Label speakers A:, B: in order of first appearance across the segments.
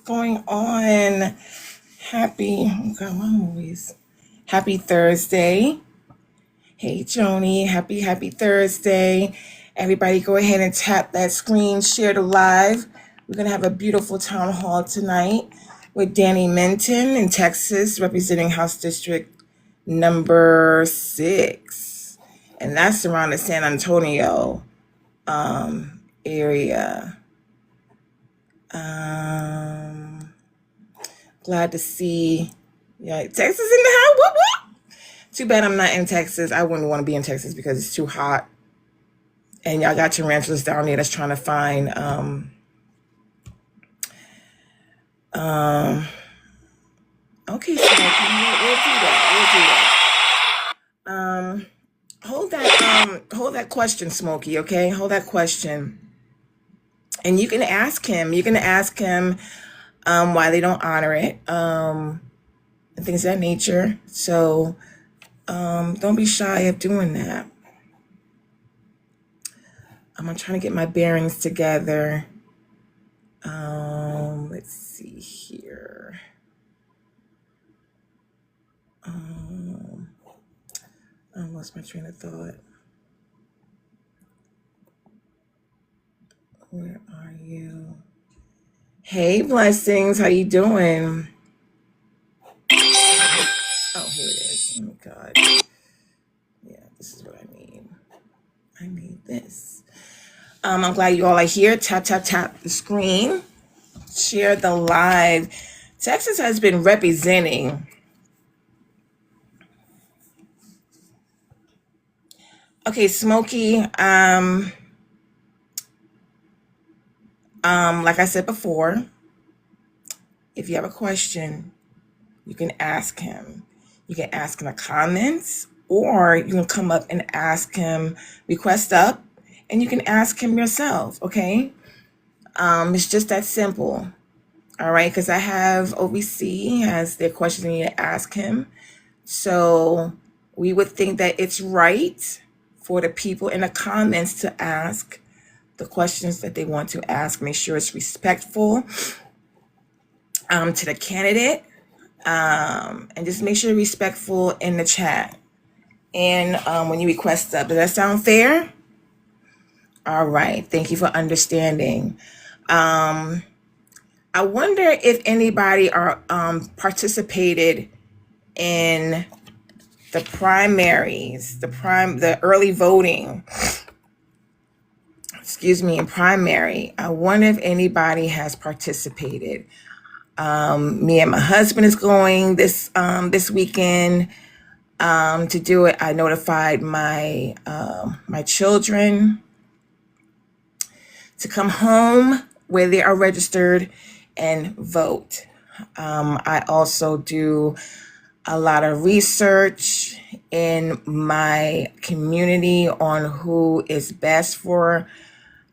A: going on? Happy, oh God, I'm always happy Thursday. Hey, Joni, happy Thursday. Everybody go ahead and tap that screen, share the live. We're going to have a beautiful town hall tonight with Danny Minton in Texas, representing House District number 6. And that's around the San Antonio area. Glad to see, yeah, Texas in the house. Whoop, whoop. Too bad I'm not in Texas. I wouldn't want to be in Texas because it's too hot. And y'all got tarantulas down there that's trying to find okay, so we'll do that. Hold that question, Smokey, okay? Hold that question. And you can ask him. You can ask him why they don't honor it, and things of that nature. So don't be shy of doing that. I'm trying to get my bearings together. Let's see here. I lost my train of thought. Where are you? Hey, Blessings, how you doing? Oh, here it is. Oh, God. Yeah, this is what I need. I need this. I'm glad you all are here. Tap the screen. Share the live. Texas has been representing. Okay, Smokey. Like I said before, if you have a question, you can ask him. You can ask in the comments, or you can come up and ask him, request up, and you can ask him yourself, okay? It's just that simple, all right? Because I have OVC has their questions and you need to ask him. So we would think that it's right for the people in the comments to ask the questions that they want to ask. Make sure it's respectful to the candidate, and just make sure you're respectful in the chat and when you request up. Does that sound fair? All right, thank you for understanding. I wonder if anybody are participated in the primaries, the early voting, in primary. I wonder if anybody has participated. Me and my husband is going this weekend to do it. I notified my children to come home where they are registered and vote. I also do a lot of research in my community on who is best for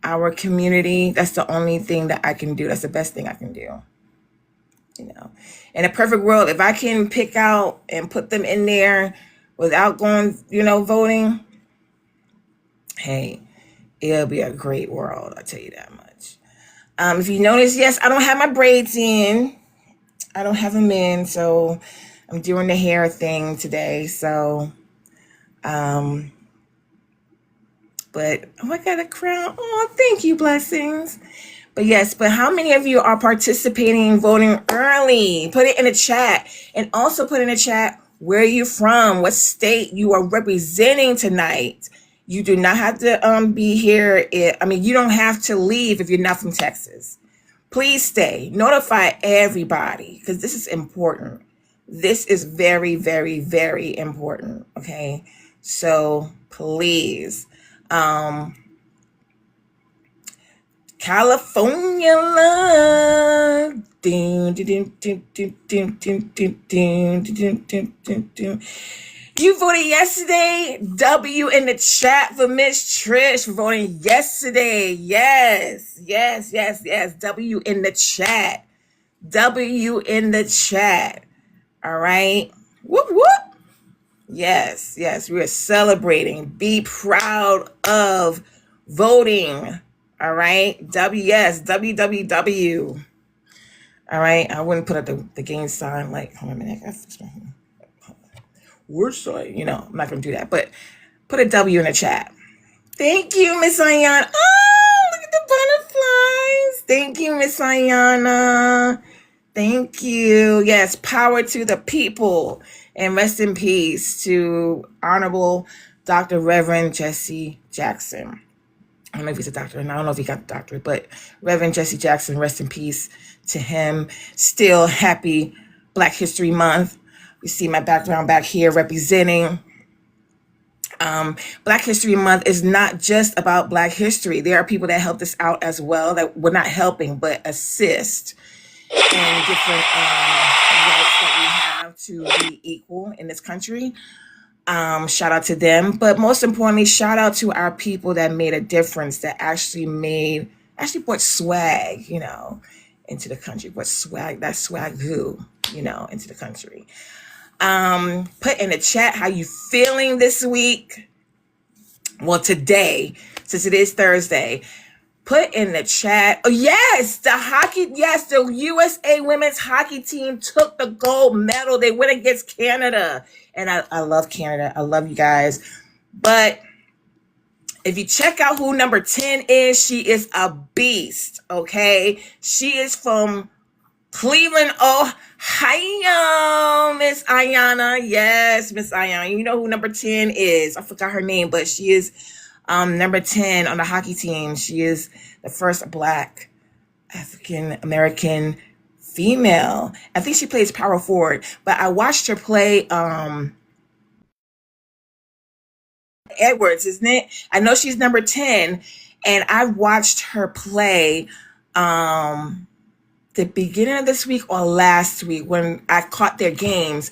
A: our community. That's the only thing that I can do. That's the best thing I can do. You know, in a perfect world, if I can pick out and put them in there without going, voting, hey, it'll be a great world. I'll tell you that much. If you notice, yes, I don't have my braids in. I don't have them in, so I'm doing the hair thing today. So, but I got a crown. Oh, thank you, Blessings. But yes, but how many of you are participating in voting early? Put it in the chat, and also put in the chat where you're from, what state you are representing tonight. You do not have to be here. You don't have to leave if you're not from Texas. Please stay. Notify everybody, because this is important. This is very, very, very important. Okay, so please. California love. You voted yesterday. W in the chat for Miss Trish for voting yesterday. Yes. W in the chat. W in the chat. All right. Whoop, whoop. Yes. We are celebrating. Be proud of voting. All right. WWW. All right. I wouldn't put up the gang sign like, hold on a minute. Which side? You know, I'm not going to do that. But put a W in the chat. Thank you, Miss Ayana. Oh, look at the butterflies. Thank you, Miss Ayana. Thank you. Yes, power to the people. And rest in peace to Honorable Dr. Reverend Jesse Jackson. I don't know if he's a doctor, and I don't know if he got the doctorate, but Reverend Jesse Jackson, rest in peace to him. Still happy Black History Month. You see my background back here representing. Black History Month is not just about Black history. There are people that helped us out as well, that we're not helping, but assist in different rights that we have to be equal in this country. Shout out to them. But most importantly, shout out to our people that made a difference, that actually brought swag, you know, into the country. Brought swag, that swag-goo, you know, into the country. Put in the chat how you feeling this week. Well, today, since it is Thursday, put in the chat. Oh, yes, the USA women's hockey team took the gold medal. They went against Canada. And I love Canada. I love you guys. But if you check out who number 10 is, she is a beast, okay? She is from Cleveland, Ohio, Miss Ayana. Yes, Miss Ayana. You know who number 10 is. I forgot her name, but she is number 10 on the hockey team. She is the first Black African-American female. I think she plays power forward, but I watched her play Edwards, isn't it? I know she's number 10, and I watched her play the beginning of this week or last week when I caught their games.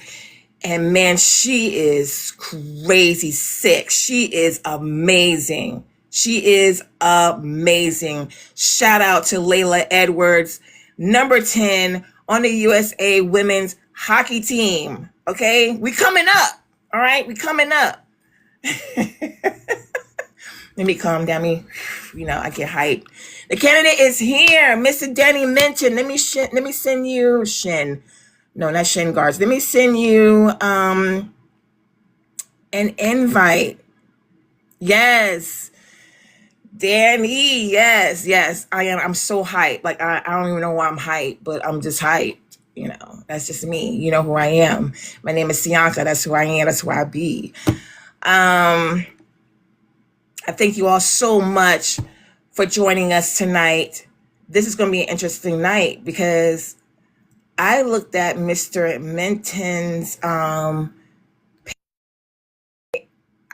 A: And man, she is crazy sick. She is amazing. She is amazing. Shout out to Layla Edwards, number 10 on the USA women's hockey team. Okay, we coming up. All right, we coming up. Let me calm down. I get hyped. The candidate is here, Mr. Danny Minton. Let me send you Shin. No, not Shin Guards. Let me send you an invite. Yes. Danny, yes. I am. I'm so hyped. Like I don't even know why I'm hyped, but I'm just hyped. You know, that's just me. You know who I am. My name is Sianca. That's who I am. That's who I be. I thank you all so much for joining us tonight. This is going to be an interesting night because I looked at Mr. Minton's, I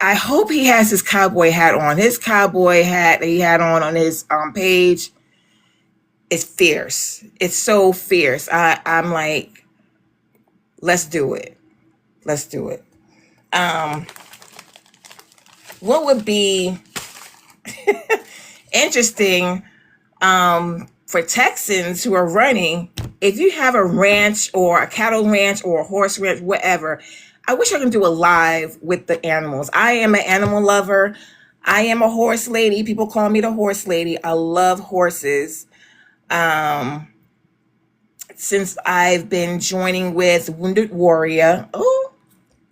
A: hope he has his cowboy hat on. His cowboy hat that he had on his page is fierce. It's so fierce. I'm like, let's do it. Let's do it. What would be interesting for Texans who are running, if you have a ranch or a cattle ranch or a horse ranch, whatever, I wish I could do a live with the animals. I am an animal lover. I am a horse lady. People call me the horse lady. I love horses. Since I've been joining with Wounded Warrior. Oh,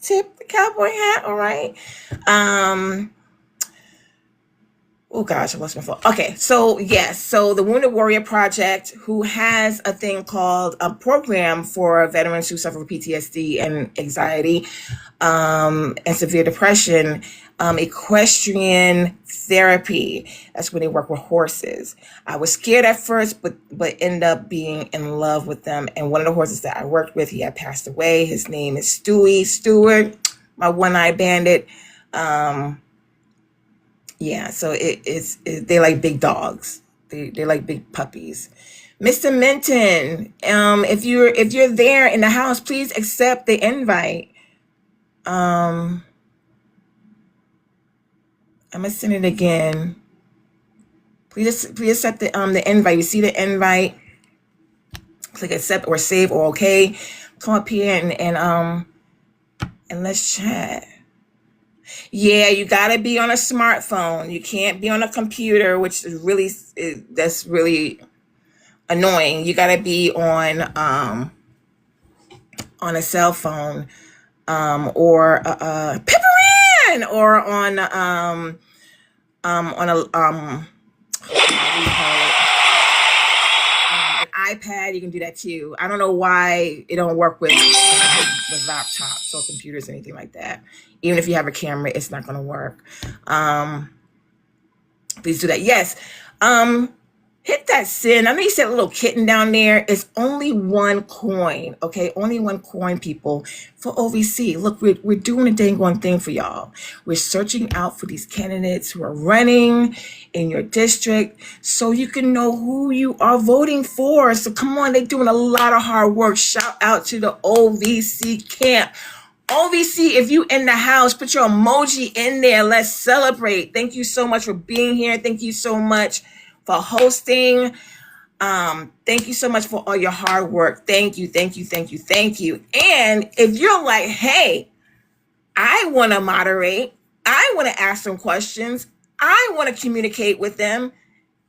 A: tip the cowboy hat. All right. Oh gosh, I lost my phone. Okay, so yes, so the Wounded Warrior Project, who has a thing called a program for veterans who suffer from PTSD and anxiety and severe depression, equestrian therapy. That's when they work with horses. I was scared at first, but ended up being in love with them. And one of the horses that I worked with, he had passed away. His name is Stewie Stewart, my one-eyed bandit. Yeah, so they like big dogs. They like big puppies. Mr. Minton, if you're there in the house, please accept the invite. I'm gonna send it again. Please accept the invite. You see the invite? Click accept or save or okay. Come up here and let's chat. Yeah, you gotta be on a smartphone. You can't be on a computer, which is that's really annoying. You gotta be on a cell phone, or Pepperin, or on a what do you call it? An iPad. You can do that too. I don't know why it don't work with laptops or computers or anything like that. Even if you have a camera, it's not going to work. Please do that. Yes. Hit that send. I know you said little kitten down there. It's only 1 coin. Okay. Only 1 coin, people, for OVC. Look, we're doing a dang one thing for y'all. We're searching out for these candidates who are running in your district so you can know who you are voting for. So come on, they're doing a lot of hard work. Shout out to the OVC camp. OVC, if you in the house, put your emoji in there. Let's celebrate. Thank you so much for being here. Thank you so much for hosting. Thank you so much for all your hard work. Thank you, thank you, thank you, thank you. And if you're like, hey, I want to moderate, I want to ask some questions, I want to communicate with them,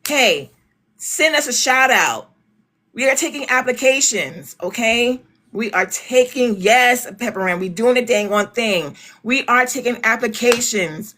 A: hey, send us a shout out. We are taking applications, okay? We are taking, yes, Pepperin, we doing the dang on thing. We are taking applications.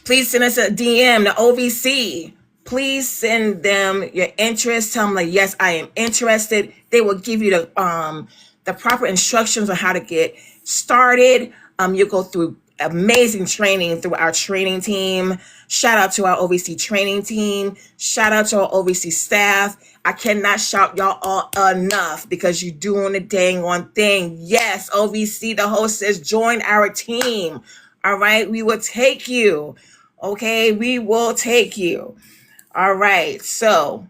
A: Please send us a DM, the OVC. Please send them your interest. Tell them, like, yes, I am interested. They will give you the proper instructions on how to get started. You'll go through amazing training through our training team. Shout out to our OVC training team. Shout out to our OVC staff. I cannot shout y'all all enough because you're doing the dang on thing. Yes, OVC, the host says, join our team. All right, we will take you. Okay, we will take you. All right, so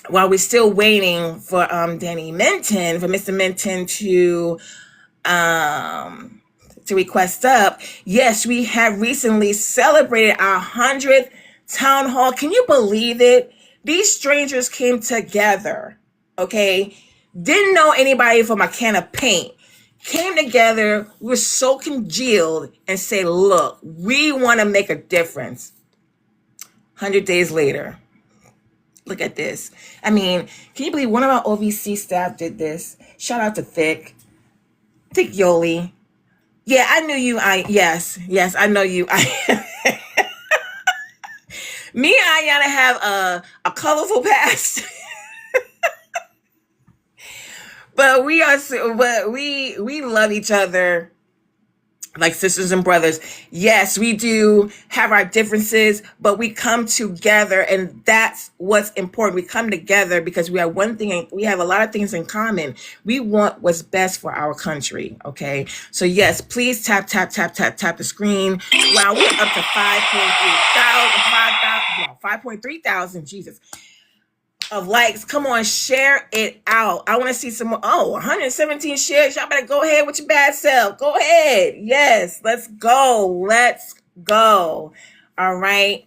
A: while we're still waiting for Danny Minton, for Mr. Minton to request up, yes, we have recently celebrated our 100th town hall. Can you believe it? These strangers came together, okay? Didn't know anybody from a can of paint. Came together, we were so congealed and say, look, we want to make a difference. 100 days later, look at this. I mean, can you believe one of our OVC staff did this? Shout out to Thick Yoli. Yeah, I knew you. Yes, I know you. Me and Ayana have a colorful past. But we love each other like sisters and brothers. Yes, we do have our differences, but we come together, and that's what's important. We come together because we have one thing, we have a lot of things in common. We want what's best for our country, okay? So yes, please tap the screen. Wow, we're up to 5.3 thousand, Jesus, of likes. Come on, share it out. I want to see some more. Oh, 117 shares. Y'all better go ahead with your bad self. Go ahead. Yes, let's go. Let's go. All right.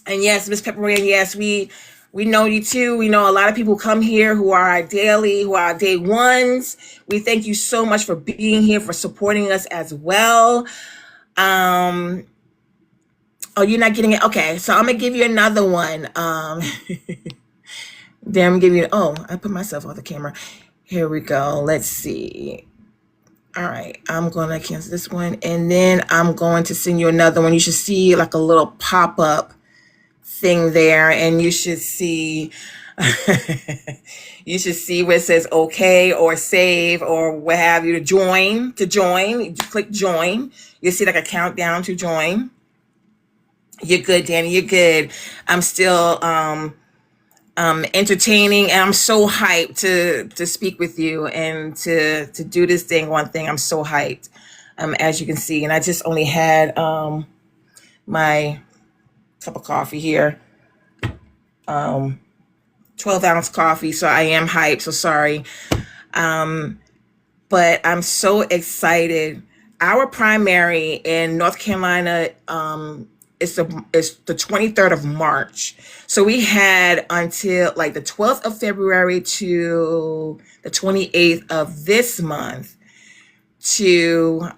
A: And yes, Miss Pepperin, yes, we know you too. We know a lot of people come here who are our daily, who are our day ones. We thank you so much for being here, for supporting us as well. Oh, you're not getting it? Okay, so I'm going to give you another one. Then I'm giving you, I put myself off the camera. Here we go. Let's see. All right, I'm going to cancel this one. And then I'm going to send you another one. You should see like a little pop-up thing there. And you should see, you should see where it says okay or save or what have you to join. You click join. You'll see like a countdown to join. You're good, Danny. You're good. I'm still entertaining, and I'm so hyped to speak with you and to do this one thing. I'm so hyped, as you can see. And I just only had my cup of coffee here, 12-ounce coffee. So I am hyped. So sorry, but I'm so excited. Our primary in North Carolina it's the 23rd of March. So we had until like the 12th of February to the 28th of this month to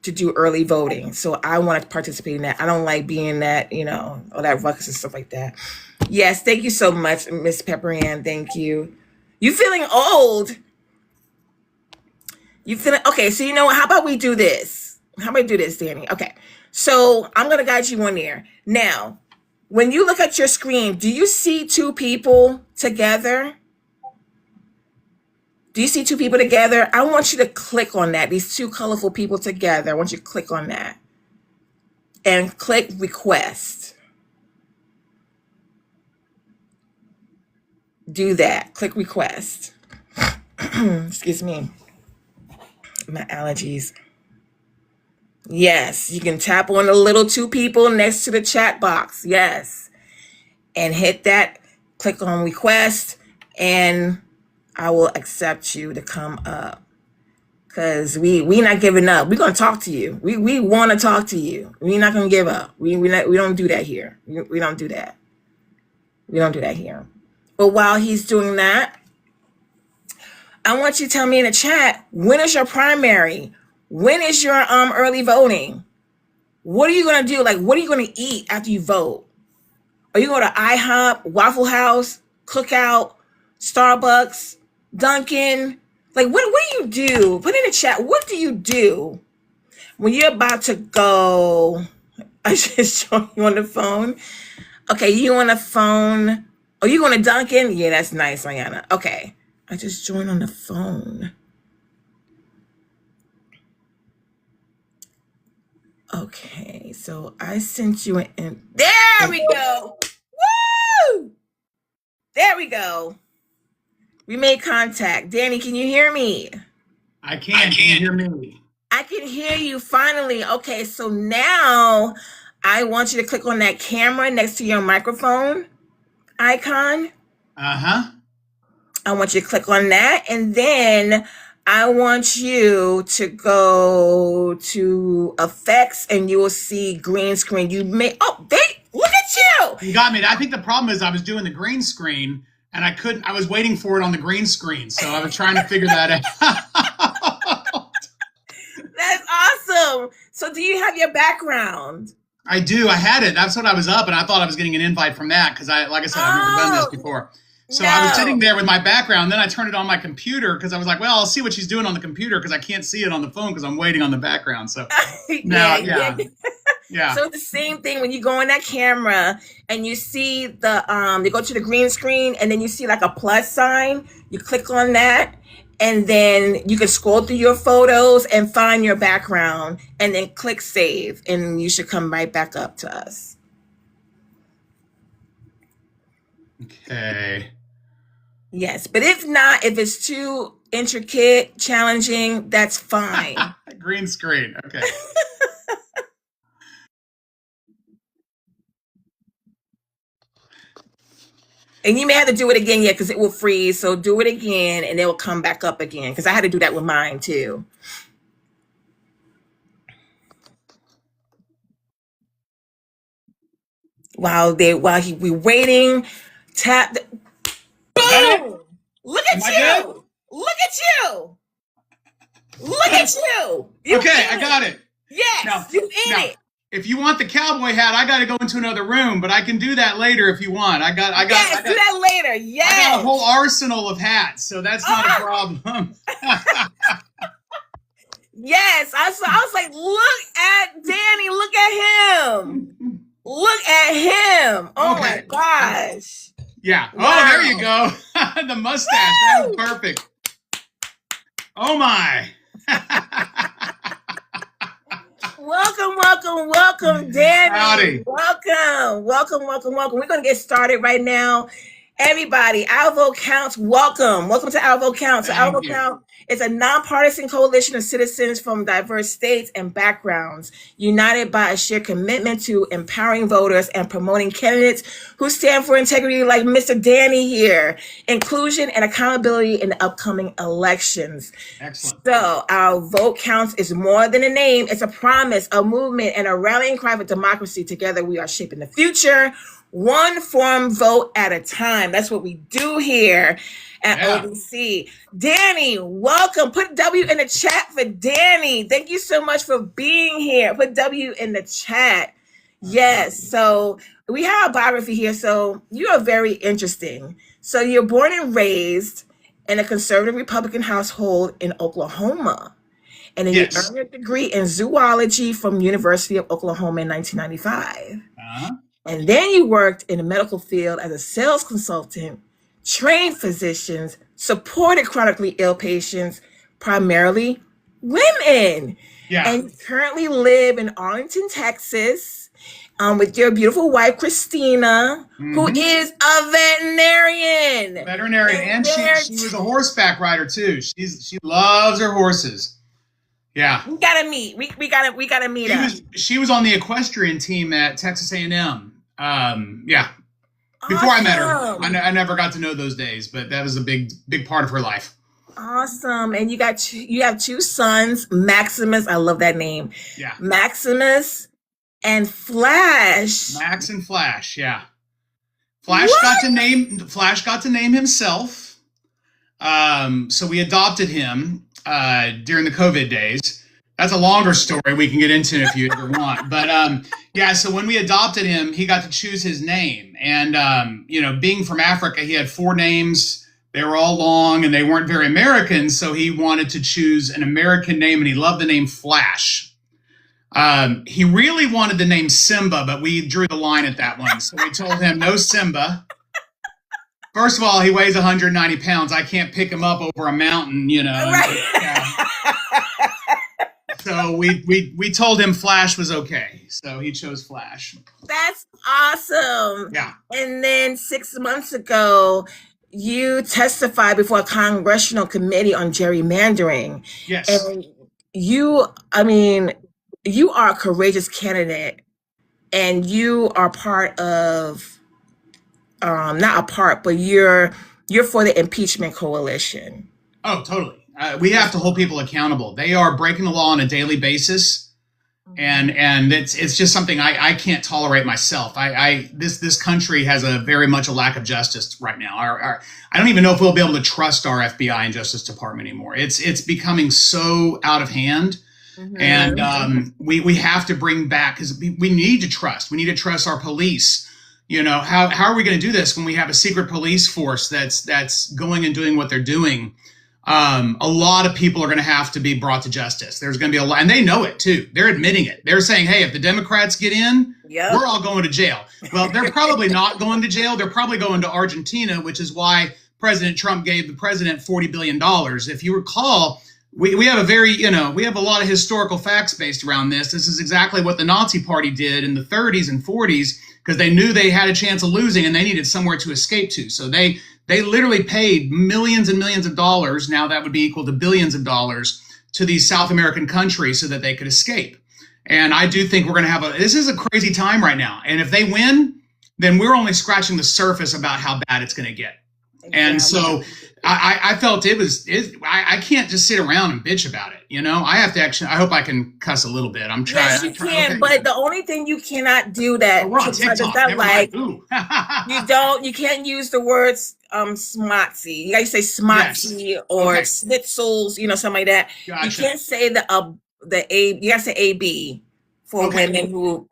A: to do early voting. So I want to participate in that. I don't like being that, all that ruckus and stuff like that. Yes, thank you so much, Miss Pepper Ann. Thank you. You feeling old? You feeling okay? So you know what? How about we do this? How about we do this, Danny? Okay. So I'm gonna guide you on there. Now, when you look at your screen, do you see two people together? Do you see two people together? I want you to click on that. These two colorful people together. I want you to click on that. And click request. Do that. Click request. Excuse me. My allergies. Yes, you can tap on the little two people next to the chat box. Yes. And hit that. Click on request. And I will accept you to come up. Because we not giving up. We're going to talk to you. We want to talk to you. We're not going to give up. We don't do that here. We don't do that. We don't do that here. But while he's doing that, I want you to tell me in the chat, when is your primary? When is your early voting? What are you going to do? Like, what are you going to eat after you vote? Are you going to IHOP, Waffle House, Cookout, Starbucks, Dunkin'? Like, what do you do? Put in the chat, what do you do when you're about to go? I just showed you on the phone. Okay, you on the phone. Oh, you going to Dunkin'? Yeah, that's nice, Ayana. Okay, I just joined on the phone. Okay, so I sent you an. There we go. Woo! There we go. We made contact. Danny, can you hear me?
B: I can. Can you hear me?
A: I can hear you finally. Okay, so now I want you to click on that camera next to your microphone icon.
B: Uh-huh.
A: I want you to click on that, and then I want you to go to effects, and you will see green screen. Look at you.
B: You got me. I think the problem is I was doing the green screen, and I was waiting for it on the green screen, so I was trying to figure that out.
A: That's awesome. So do you have your background?
B: I do. I had it. That's what I was up, and I thought I was getting an invite from that because like I said, I've never done this before. So no. I was sitting there with my background. Then I turned it on my computer because I was like, well, I'll see what she's doing on the computer because I can't see it on the phone because I'm waiting on the background. So yeah.
A: So it's the same thing when you go on that camera and you see you go to the green screen and then you see like a plus sign. You click on that and then you can scroll through your photos and find your background and then click save and you should come right back up to us.
B: Okay.
A: Yes, but if it's too intricate, challenging, that's fine.
B: Green screen. Okay.
A: And you may have to do it again, because it will freeze. So do it again, and it will come back up again. Because I had to do that with mine too. While we waiting, tap. Boom! Look at you! Look at you! Look at you!
B: Okay, I got it.
A: Yes, you in it.
B: If you want the cowboy hat, I got to go into another room, but I can do that later if you want.
A: Do that later. Yes.
B: I got a whole arsenal of hats, so that's not a problem.
A: Yes, I was like, look at Danny. Look at him. Look at him. Oh my gosh.
B: Yeah. Wow. Oh, there you go. The mustache. That was perfect. Oh my.
A: Welcome, Danny.
B: Howdy.
A: Welcome. We're going to get started right now. Everybody, Our Vote Counts, welcome. Welcome to Our Vote Counts. Our Vote Count is a nonpartisan coalition of citizens from diverse states and backgrounds, united by a shared commitment to empowering voters and promoting candidates who stand for integrity like Mr. Danny here, inclusion and accountability in the upcoming elections.
B: Excellent.
A: So Our Vote Counts is more than a name. It's a promise, a movement, and a rallying cry for democracy. Together, we are shaping the future. One form vote at a time. That's what we do here. at
B: Yeah.
A: OVC. Danny, welcome. Put W in the chat for Danny. Thank you so much for being here. Put W in the chat. Yes. So we have a biography here. So you are very interesting. So you're born and raised in a conservative Republican household in Oklahoma. And then you earned your degree in zoology from University of Oklahoma in 1995. And then you worked in the medical field as a sales consultant, trained physicians, supported chronically ill patients, primarily women.
B: Yeah.
A: And you currently live in Arlington, Texas, with your beautiful wife, Christina, who is a veterinarian.
B: And she was a horseback rider too. She loves her horses. Yeah.
A: We gotta meet. We gotta meet up.
B: She was on the equestrian team at Texas A&M. Yeah. Before I met her, I never got to know those days, but that was a big part of her life.
A: Awesome. And you have two sons, Maximus. I love that name.
B: Yeah.
A: Maximus and Flash.
B: Max and Flash. Yeah. Flash got to name himself. So we adopted him during the COVID days. That's a longer story we can get into if you ever want. But yeah, so when we adopted him, he got to choose his name. And, being from Africa, he had 4 names. They were all long and they weren't very American. So he wanted to choose an American name and he loved the name Flash. He really wanted the name Simba, but we drew the line at that one. So we told him no Simba. First of all, he weighs 190 pounds. I can't pick him up over a mountain,
A: Right.
B: So we told him Flash was okay. So he chose Flash.
A: That's awesome.
B: Yeah.
A: And then 6 months ago, you testified before a congressional committee on gerrymandering.
B: Yes.
A: And you are a courageous candidate, and you are part of, not a part, but you're for the impeachment coalition.
B: Oh, totally. We have to hold people accountable. They are breaking the law on a daily basis. And it's just something I can't tolerate myself. This country has very much a lack of justice right now. I don't even know if we'll be able to trust our FBI and Justice Department anymore. It's becoming so out of hand. And we have to bring back, because we need to trust. We need to trust our police. How are we going to do this when we have a secret police force that's going and doing what they're doing? A lot of people are going to have to be brought to justice. There's going to be a lot, and they know it too. They're admitting it. They're saying, hey, if the Democrats get in, we're all going to jail. Well, they're probably not going to jail. They're probably going to Argentina, which is why President Trump gave the president $40 billion. If you recall, we have we have a lot of historical facts based around this. This is exactly what the Nazi Party did in the 30s and 40s, because they knew they had a chance of losing and they needed somewhere to escape to. So they literally paid millions and millions of dollars, now that would be equal to billions of dollars, to these South American countries so that they could escape. And I do think we're going to this is a crazy time right now. And if they win, then we're only scratching the surface about how bad it's going to get. Exactly. And so I felt I can't just sit around and bitch about it. I have to actually, I hope I can cuss a little bit. I'm trying.
A: Yes, you can, okay. But the only thing you cannot do that,
B: we're on TikTok.
A: You can't use the words smotsy. You gotta say smotsy or schnitzels, something like that.
B: Gotcha.
A: You can't say the A, you gotta say AB for women who,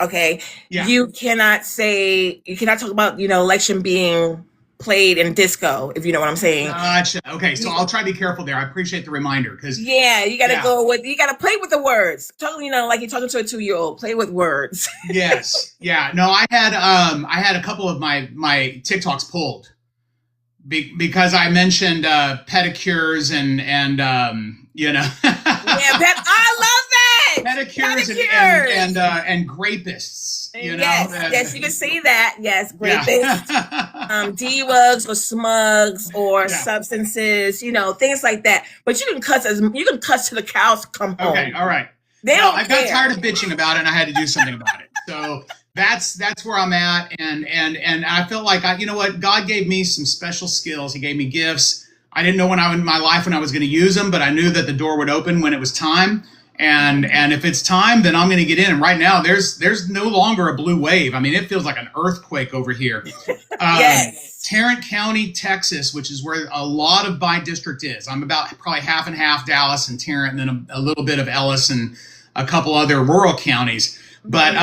B: Yeah.
A: You cannot talk about, election being played in disco, if you know what I'm saying.
B: Gotcha. Okay, so I'll try to be careful there. I appreciate the reminder, because
A: you gotta play with the words. Totally, like you're talking to a 2-year-old. Play with words.
B: Yes. Yeah. No, I had a couple of my TikToks pulled because I mentioned pedicures and
A: Yeah, I love that.
B: Pedicures. And grapists.
A: Yes, you can say that. Yes, grapists. D-wugs or smugs or substances, things like that. But you can cuss to the cows come home.
B: Okay, all right. I got tired of bitching about it, and I had to do something about it. So that's where I'm at, and I felt like God gave me some special skills. He gave me gifts. I didn't know in my life when I was going to use them, but I knew that the door would open when it was time. And if it's time, then I'm going to get in. And right now, there's no longer a blue wave. I mean, it feels like an earthquake over here.
A: Yes.
B: Tarrant County, Texas, which is where a lot of my district is. I'm about probably half and half Dallas and Tarrant, and then a little bit of Ellis and a couple other rural counties. But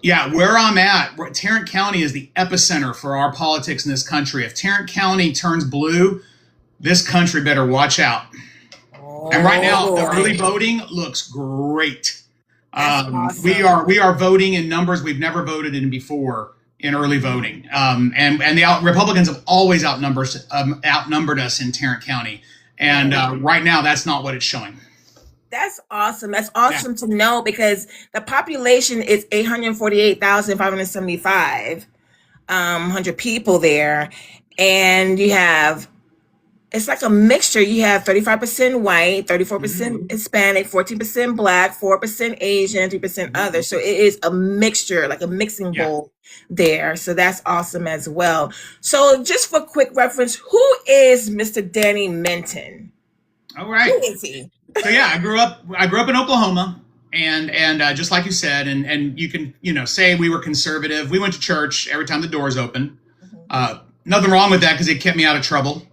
B: yeah, where I'm at, Tarrant County is the epicenter for our politics in this country. If Tarrant County turns blue, this country better watch out. And right now, the early voting looks great.
A: Awesome.
B: We are voting in numbers we've never voted in before in early voting. And the Republicans have always outnumbered us in Tarrant County. And right now, that's not what it's showing.
A: That's awesome. That's awesome to know, because the population is 848,575 100 people there. And you have, it's like a mixture. You have 35% white, 34% Hispanic, 14% Black, 4% Asian, 3% other. So it is a mixture, like a mixing bowl there. So that's awesome as well. So just for quick reference, who is Mr. Danny Minton?
B: All right.
A: Who is he?
B: So yeah, I grew up in Oklahoma, and just like you said, and you can say we were conservative. We went to church every time the doors open. Nothing wrong with that, because it kept me out of trouble.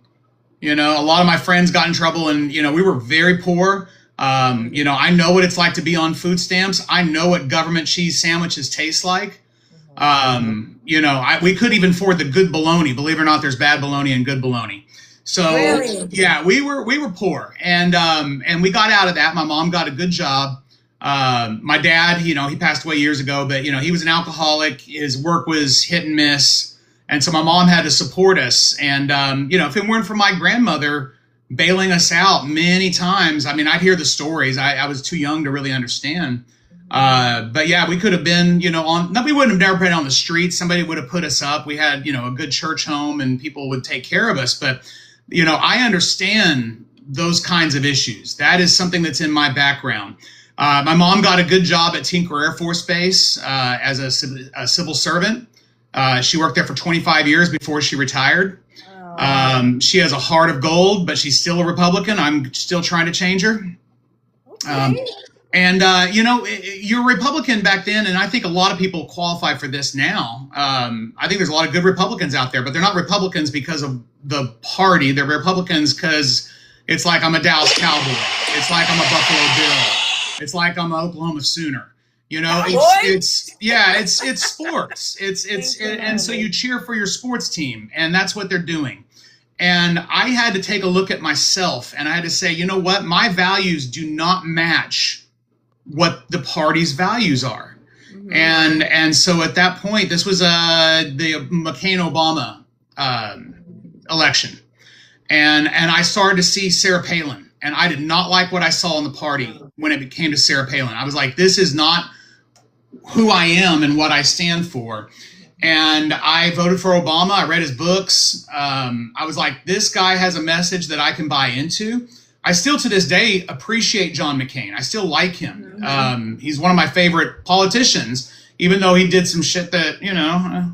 B: A lot of my friends got in trouble, and we were very poor. I know what it's like to be on food stamps. I know what government cheese sandwiches taste like. We couldn't even afford the good bologna. Believe it or not, there's bad bologna and good bologna. So yeah, we were poor, and we got out of that. My mom got a good job. My dad, he passed away years ago, but he was an alcoholic. His work was hit and miss, and so my mom had to support us. And if it weren't for my grandmother bailing us out many times, I mean, I'd hear the stories. I was too young to really understand. But yeah, we could have been, we wouldn't have never been on the streets. Somebody would have put us up. We had, a good church home, and people would take care of us. But I understand those kinds of issues. That is something that's in my background. My mom got a good job at Tinker Air Force Base as a civil servant. She worked there for 25 years before she retired. She has a heart of gold, but she's still a Republican. I'm still trying to change her.
A: Okay.
B: You're a Republican back then, and I think a lot of people qualify for this now. I think there's a lot of good Republicans out there, but they're not Republicans because of the party. They're Republicans because it's like I'm a Dallas Cowboy. It's like I'm a Buffalo Bill. It's like I'm an Oklahoma Sooner. It's sports. And so you cheer for your sports team, and that's what they're doing. And I had to take a look at myself, and I had to say, you know what? My values do not match what the party's values are. And so at that point, this was the McCain-Obama election. And I started to see Sarah Palin, and I did not like what I saw in the party when it came to Sarah Palin. I was like, this is not who I am and what I stand for. And I voted for Obama. I read his books. I was like, this guy has a message that I can buy into. I still, to this day, appreciate John McCain. I still like him. He's one of my favorite politicians, even though he did some shit that,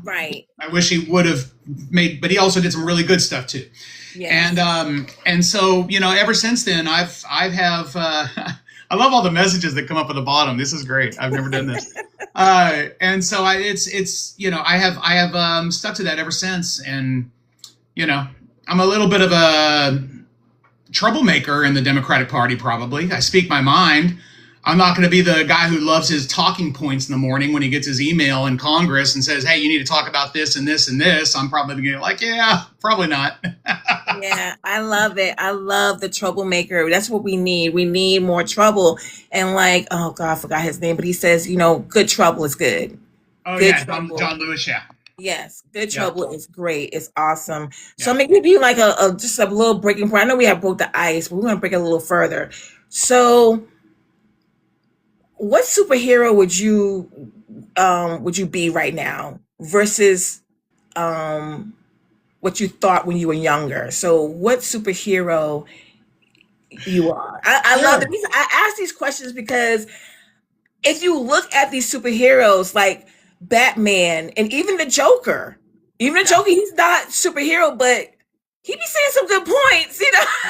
A: right.
B: I wish he would have made, but he also did some really good stuff too. Yes. And so, ever since then, I love all the messages that come up at the bottom. This is great. I've never done this. And so I have stuck to that ever since. And, I'm a little bit of a troublemaker in the Democratic Party, probably. I speak my mind. I'm not going to be the guy who loves his talking points in the morning when he gets his email in Congress and says, hey, you need to talk about this and this and this. I'm probably going to be like, yeah, probably not.
A: Yeah, I love it. I love the troublemaker. That's what we need. We need more trouble. And oh God, I forgot his name, but he says, good trouble is good.
B: Oh,
A: good
B: yeah,
A: trouble.
B: John Lewis, yeah.
A: Yes, good trouble is great. It's awesome. So I'm going to give you just a little breaking point. I know we have broke the ice, but we're going to break it a little further. So what superhero would you be right now versus what you thought when you were younger? So what superhero you are? I love the reason I ask these questions, because if you look at these superheroes like Batman and even the Joker, he's not superhero, but he be saying some good points,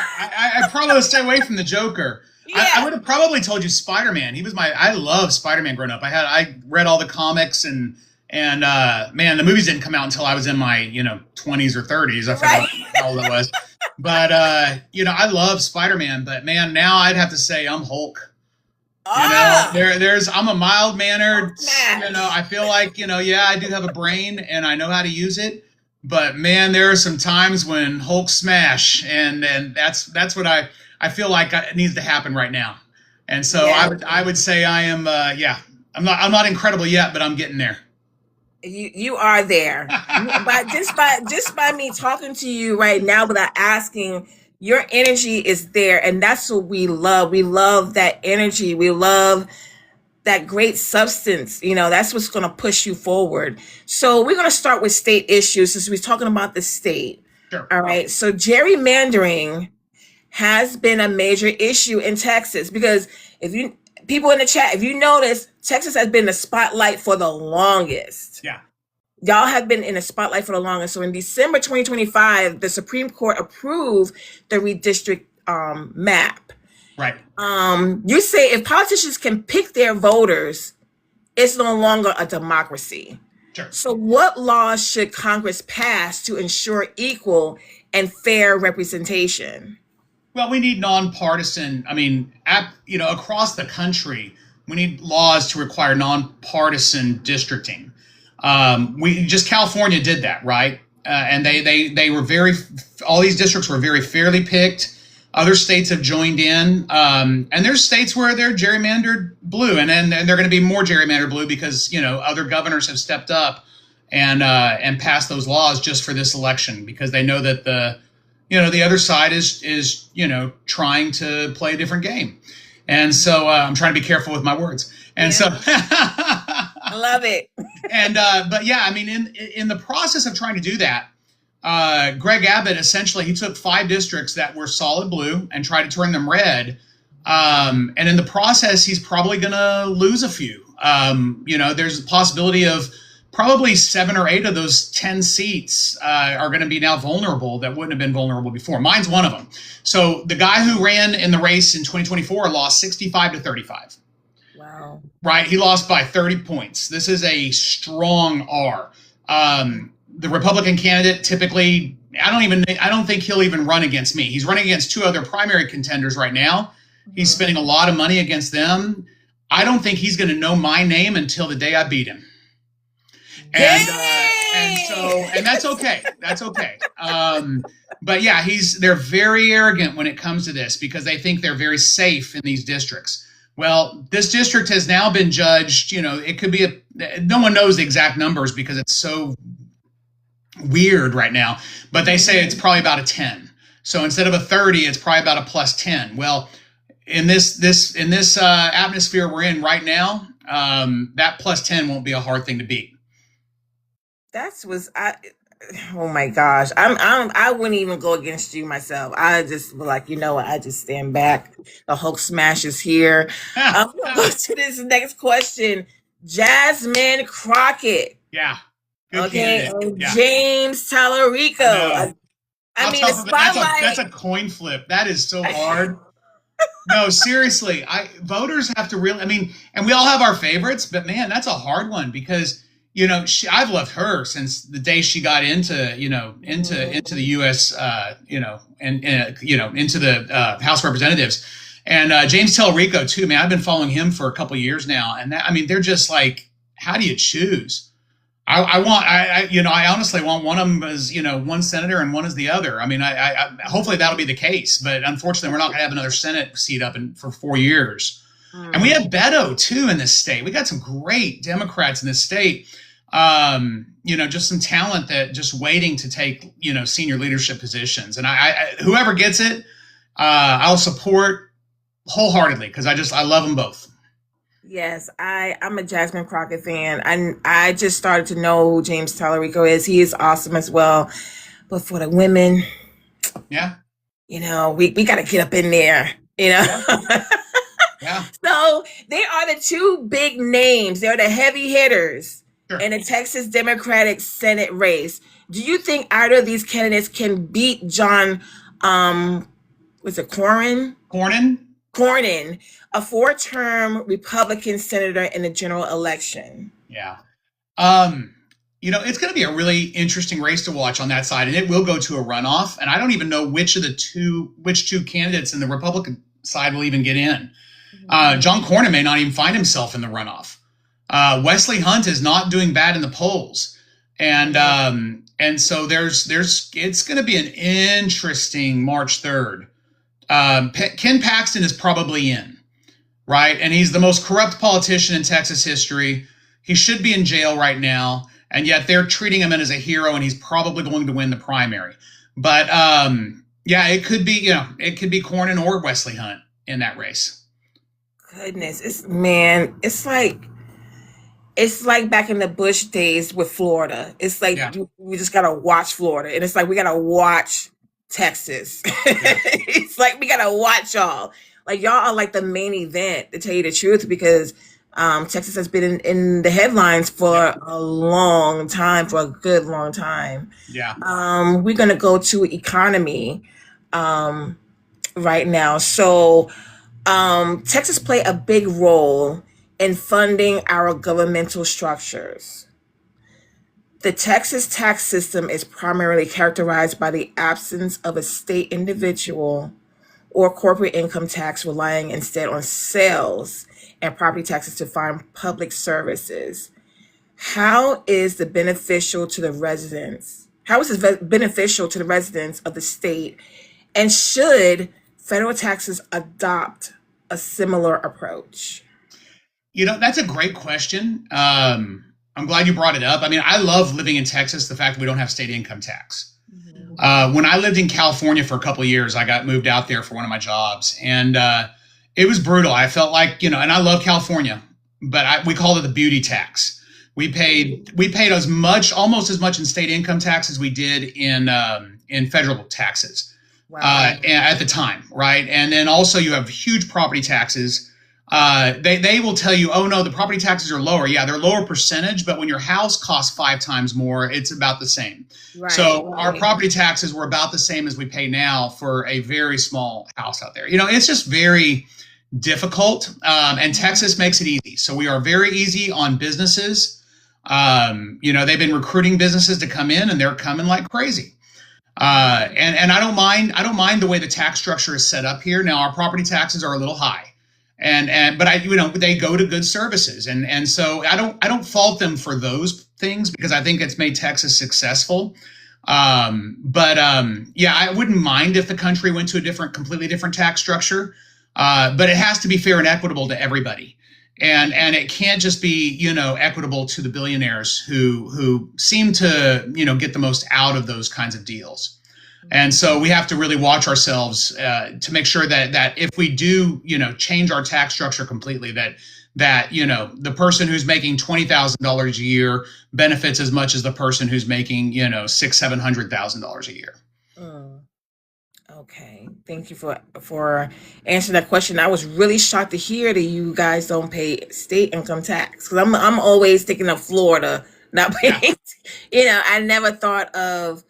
B: I probably would stay away from the Joker. I
A: Yeah.
B: would have probably told you Spider-Man. I love Spider-Man growing up. I read all the comics and man, the movies didn't come out until I was in my, 20s or 30s. I forgot
A: Right.
B: how old I was. But I love Spider-Man, but man, now I'd have to say I'm Hulk.
A: Ah,
B: I'm a mild-mannered,
A: smash.
B: I feel like, yeah, I do have a brain and I know how to use it. But man, there are some times when Hulk smash, and that's what I feel like needs to happen right now. And so
A: Yeah.
B: I would say I am I'm not incredible yet, but I'm getting there.
A: You are there. But just by me talking to you right now without asking, your energy is there, and that's what we love. We love that energy. We love that great substance. That's what's going to push you forward. So we're going to start with state issues since we're talking about the state.
B: Sure.
A: All right. So gerrymandering has been a major issue in Texas because people in the chat, if you notice, Texas has been the spotlight for the longest.
B: Yeah.
A: Y'all have been in the spotlight for the longest. So in December 2025, the Supreme Court approved the redistrict map.
B: Right.
A: You say if politicians can pick their voters, it's no longer a democracy.
B: Sure.
A: So what laws should Congress pass to ensure equal and fair representation?
B: Well, we need nonpartisan. I mean, across the country, we need laws to require nonpartisan districting. California did that, right? And they were all these districts were very fairly picked. Other states have joined in, and there's states where they're gerrymandered blue, and they're going to be more gerrymandered blue because other governors have stepped up and passed those laws just for this election because they know that the other side is trying to play a different game, and so I'm trying to be careful with my words, and so
A: I love it.
B: and but yeah, I mean, in the process of trying to do that. Greg Abbott essentially he took 5 districts that were solid blue and tried to turn them red, and in the process he's probably going to lose a few. There's a possibility of probably 7 or 8 of those 10 seats are going to be now vulnerable that wouldn't have been vulnerable before. Mine's one of them. So the guy who ran in the race in 2024 lost 65 to 35.
A: Wow.
B: Right, he lost by 30 points. This is a strong R. The Republican candidate typically, I don't think he'll even run against me. He's running against 2 other primary contenders right now. He's spending a lot of money against them. I don't think he's going to know my name until the day I beat him. And that's okay. That's okay. But yeah, they're very arrogant when it comes to this because they think they're very safe in these districts. Well, this district has now been judged. It could be no one knows the exact numbers because it's so weird right now, but they say it's probably about a 10. So instead of a 30, it's probably about a plus 10. Well, in this atmosphere we're in right now, that plus 10 won't be a hard thing to beat.
A: Oh my gosh. I wouldn't even go against you myself. I just like, I just stand back. The Hulk smash is here. I'm gonna go to this next question. Jasmine Crockett.
B: Yeah. Good
A: Okay.
B: Yeah.
A: James Tallarico. I mean, the spotlight.
B: That's a coin flip. That is so hard. No, seriously. Voters have to really, and we all have our favorites, but man, that's a hard one because I've loved her since the day she got into the U.S. Into the House of Representatives, and James Tallarico too. Man, I've been following him for a couple of years now, and they're just like, how do you choose? I honestly want one of them as one senator and one as the other. I hopefully that'll be the case, but unfortunately, we're not going to have another Senate seat up for 4 years. And we have Beto too in this state. We got some great Democrats in this state. Just some talent that just waiting to take, senior leadership positions. And whoever gets it, I'll support wholeheartedly because I love them both.
A: Yes, I'm a Jasmine Crockett fan. I just started to know who James Tallarico is. He is awesome as well. But for the women,
B: yeah,
A: we got to get up in there,
B: Yeah.
A: So they are the 2 big names. They're the heavy hitters
B: Sure.
A: in the Texas Democratic Senate race. Do you think either of these candidates can beat John, was it Cornyn?
B: Cornyn?
A: Cornyn, a 4-term Republican senator in the general election.
B: Yeah. It's going to be a really interesting race to watch on that side, and it will go to a runoff. And I don't even know which two candidates in the Republican side will even get in. John Cornyn may not even find himself in the runoff. Wesley Hunt is not doing bad in the polls. And so it's going to be an interesting March 3rd. Ken Paxton is probably in, right? And he's the most corrupt politician in Texas history. He should be in jail right now. And yet they're treating him as a hero, and he's probably going to win the primary. But it could be, Cornyn or Wesley Hunt in that race.
A: Goodness, it's like back in the Bush days with Florida. It's like we just gotta watch Florida, and it's like we gotta watch Texas. Yeah. It's like we gotta watch y'all. Like y'all are like the main event, to tell you the truth, because Texas has been in the headlines for a long time, for a good long time.
B: Yeah.
A: We're gonna go to economy right now. So Texas play a big role in funding our governmental structures. The Texas tax system is primarily characterized by the absence of a state individual or corporate income tax, relying instead on sales and property taxes to fund public services. How is this beneficial to the residents of the state? And should federal taxes adopt a similar approach?
B: That's a great question. I'm glad you brought it up. I mean, I love living in Texas, the fact that we don't have state income tax. When I lived in California for a couple of years, I got moved out there for one of my jobs, and it was brutal. I felt like, and I love California, but we called it the beauty tax. We paid almost as much in state income tax as we did in federal taxes. Wow. At the time, right? And then also you have huge property taxes. They will tell you, oh no, the property taxes are lower. Yeah, they're lower percentage, but when your house costs 5 times more, it's about the same. Right, so our property taxes were about the same as we pay now for a very small house out there. It's just very difficult. And Texas makes it easy. So we are very easy on businesses. They've been recruiting businesses to come in, and they're coming like crazy. And I don't mind the way the tax structure is set up here. Now our property taxes are a little high. But they go to good services. And so I don't fault them for those things, because I think it's made Texas successful. I wouldn't mind if the country went to a completely different tax structure. But it has to be fair and equitable to everybody. And it can't just be, equitable to the billionaires who seem to, get the most out of those kinds of deals. And so we have to really watch ourselves to make sure that if we do, change our tax structure completely, that the person who's making $20,000 a year benefits as much as the person who's making, $600,000-$700,000 a year.
A: Okay, thank you for answering that question. I was really shocked to hear that you guys don't pay state income tax, because I'm always thinking of Florida not paying. Yeah. I never thought of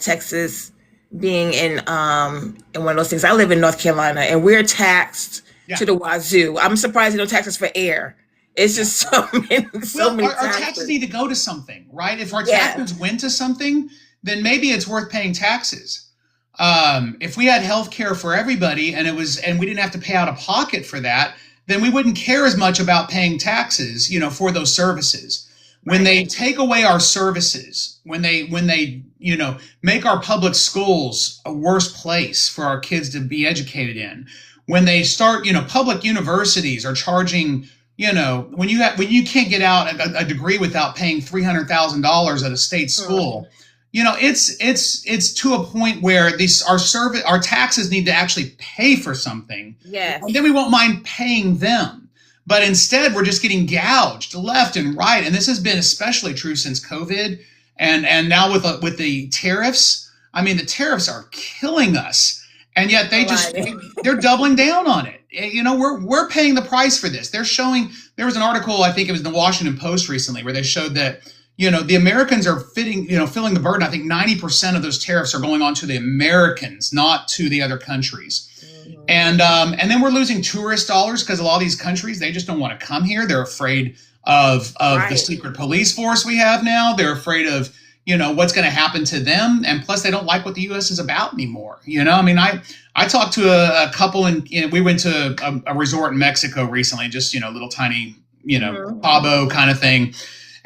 A: Texas being in one of those things. I live in North Carolina, and we're taxed to the wazoo. I'm surprised they don't tax us for air. It's just so many
B: our taxes need to go to something, right? If our taxes went to something, then maybe it's worth paying taxes. If we had health care for everybody and we didn't have to pay out of pocket for that, then we wouldn't care as much about paying taxes, for those services. When they take away our services, when they make our public schools a worse place for our kids to be educated in, when they start, public universities are charging, when you can't get out a degree without paying $300,000 at a state school, it's to a point where our taxes need to actually pay for something.
A: Yes.
B: And then we won't mind paying them. But instead, we're just getting gouged left and right. And this has been especially true since COVID. And now with the tariffs, I mean, the tariffs are killing us. And yet they're doubling down on it. We're paying the price for this. There was an article, I think it was in the Washington Post recently, where they showed that, the Americans are filling the burden. I think 90% of those tariffs are going on to the Americans, not to the other countries. Mm-hmm. And then we're losing tourist dollars because a lot of these countries, they just don't want to come here. They're afraid of the secret police force we have now. They're afraid of, what's going to happen to them. And plus they don't like what the U.S. is about anymore. I mean, I talked to a couple and we went to a resort in Mexico recently, just, little tiny, Cabo kind of thing.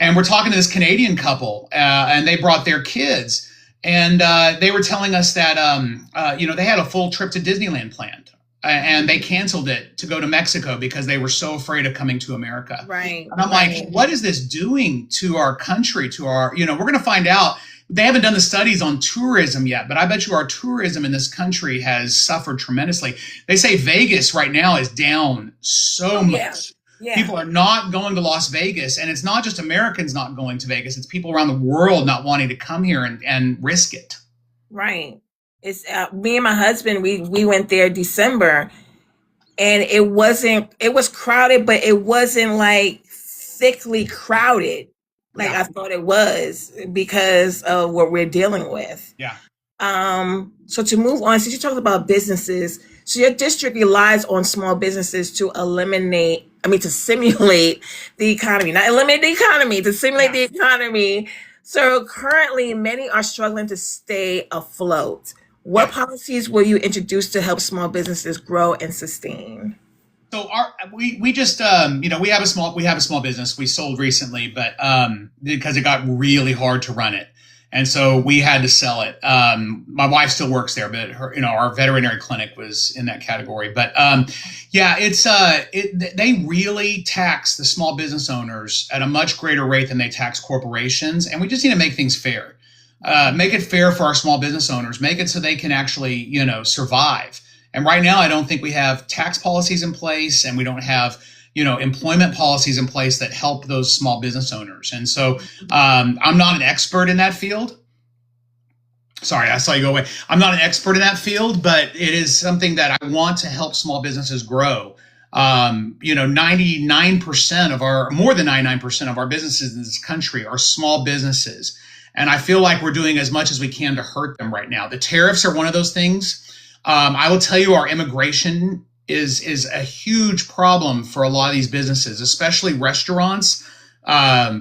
B: And we're talking to this Canadian couple and they brought their kids. And they were telling us that, they had a full trip to Disneyland planned. And they canceled it to go to Mexico because they were so afraid of coming to America.
A: Right.
B: And I'm like, what is this doing to our country, to our, we're going to find out. They haven't done the studies on tourism yet, but I bet you our tourism in this country has suffered tremendously. They say Vegas right now is down so much. Yeah. People are not going to Las Vegas. And it's not just Americans not going to Vegas. It's people around the world not wanting to come here and risk it.
A: Right. It's me and my husband, we went there December and it was crowded, but it wasn't like thickly crowded like I thought it was because of what we're dealing with.
B: Yeah.
A: So to move on, since you talked about businesses, so your district relies on small businesses to simulate the economy, not eliminate the economy, to simulate the economy. So currently many are struggling to stay afloat. What policies will you introduce to help small businesses grow and sustain?
B: So we just we have a small business we sold recently, but because it got really hard to run it, and so we had to sell it. My wife still works there, but our veterinary clinic was in that category. But they really tax the small business owners at a much greater rate than they tax corporations, and we just need to make things fair. Make it fair for our small business owners, make it so they can actually, survive. And right now, I don't think we have tax policies in place and we don't have, employment policies in place that help those small business owners. And so I'm not an expert in that field. Sorry, I saw you go away. I'm not an expert in that field, but it is something that I want to help small businesses grow. 99% more than 99% of our businesses in this country are small businesses. And I feel like we're doing as much as we can to hurt them right now. The tariffs are one of those things. I will tell you, our immigration is a huge problem for a lot of these businesses, especially restaurants,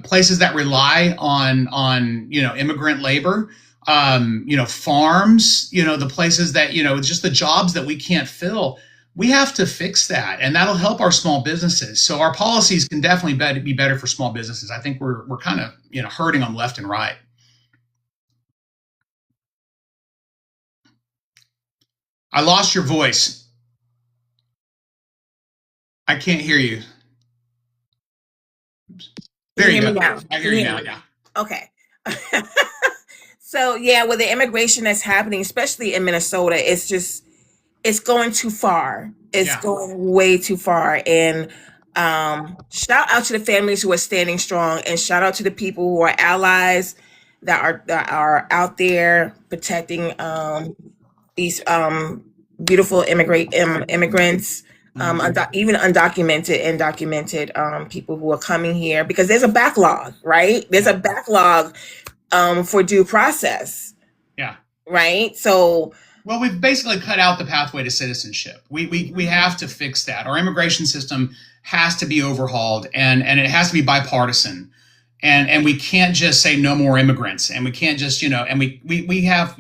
B: places that rely on immigrant labor, farms, the places that, just the jobs that we can't fill. We have to fix that, and that'll help our small businesses. So our policies can definitely be better for small businesses. I think we're kind of, hurting them left and right. I lost your voice. I can't hear you. There you go. I hear you now. Yeah.
A: Okay. So with the immigration that's happening, especially in Minnesota, it's going too far. It's going way too far. And shout out to the families who are standing strong, and shout out to the people who are allies that are out there protecting these beautiful immigrants, even undocumented and documented people who are coming here, because there's a backlog, right? There's a backlog for due process.
B: Yeah.
A: Right. So.
B: Well, we've basically cut out the pathway to citizenship. We have to fix that. Our immigration system has to be overhauled, and it has to be bipartisan. And we can't just say no more immigrants, and we can't just, and we have,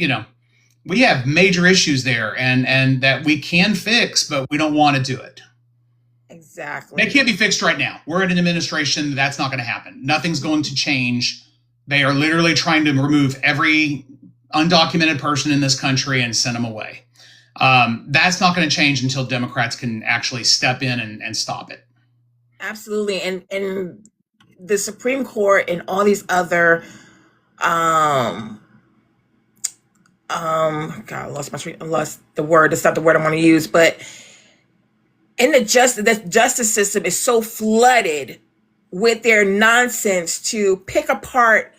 B: we have major issues there and that we can fix, but we don't want to do it.
A: Exactly.
B: They can't be fixed right now. We're in an administration that's not going to happen. Nothing's going to change. They are literally trying to remove every undocumented person in this country and send them away. That's not going to change until Democrats can actually step in and stop it.
A: Absolutely. And the Supreme Court and all these other God, I lost the word. That's not the word I want to use. But in the justice system is so flooded with their nonsense to pick apart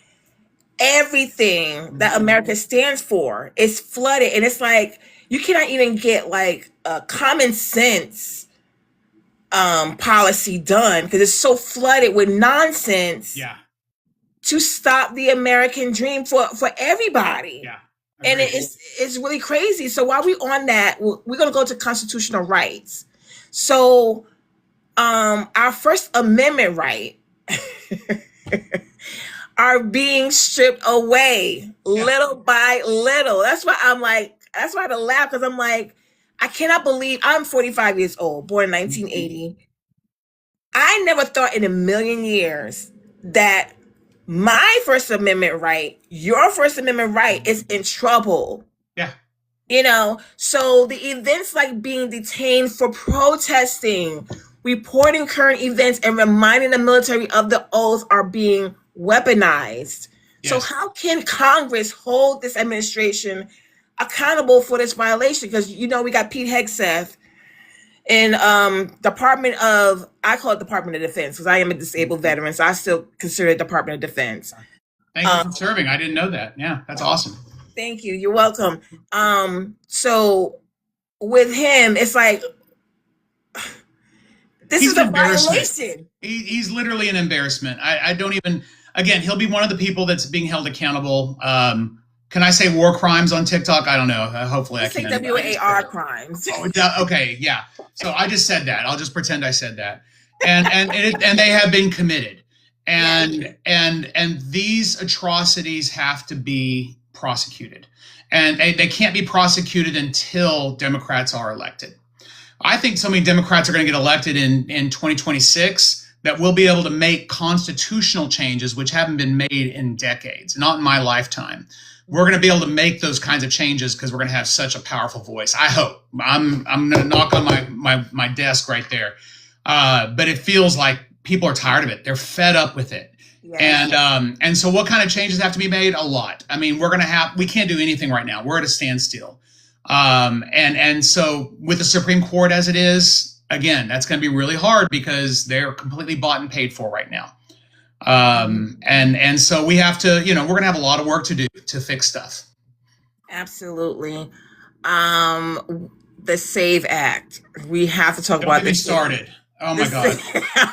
A: everything that America stands for. It's flooded, and it's like you cannot even get like a common sense policy done because it's so flooded with nonsense.
B: Yeah.
A: To stop the American dream for everybody.
B: Yeah.
A: And
B: Agreed.
A: it's really crazy. So while we on that, we're going to go to constitutional rights. So our First Amendment right are being stripped away little by little. That's why that's why I laugh, because I'm like, I cannot believe I'm 45 years old, born in 1980. I never thought in a million years that my First Amendment right, your First Amendment right, is in trouble.
B: Yeah.
A: So the events like being detained for protesting, reporting current events, and reminding the military of the oath are being weaponized. Yes. So how can Congress hold this administration accountable for this violation? Because we got Pete Hegseth in I call it Department of Defense, because I am a disabled veteran, so I still consider it Department of Defense.
B: Thank you for serving. I didn't know that. Yeah, that's awesome.
A: Thank you. You're welcome. So with him, it's like, he's a violation.
B: He's literally an embarrassment. I don't even, again, he'll be one of the people that's being held accountable. Can I say war crimes on TikTok? I don't know. Hopefully I can.
A: WAR crimes.
B: Okay, yeah. So I just said that. I'll just pretend I said that. And they have been committed. And these atrocities have to be prosecuted. And they can't be prosecuted until Democrats are elected. I think so many Democrats are going to get elected in 2026 that we'll be able to make constitutional changes which haven't been made in decades, not in my lifetime. We're going to be able to make those kinds of changes because we're going to have such a powerful voice. I hope. I'm going to knock on my desk right there. But it feels like people are tired of it. They're fed up with it. Yeah. And so what kind of changes have to be made? A lot. I mean, we can't do anything right now. We're at a standstill. And so with the Supreme Court as it is, again, that's going to be really hard because they're completely bought and paid for right now. And so we have to, we're going to have a lot of work to do to fix stuff.
A: Absolutely. The SAVE Act. We have to talk about this.
B: Started. Oh my God.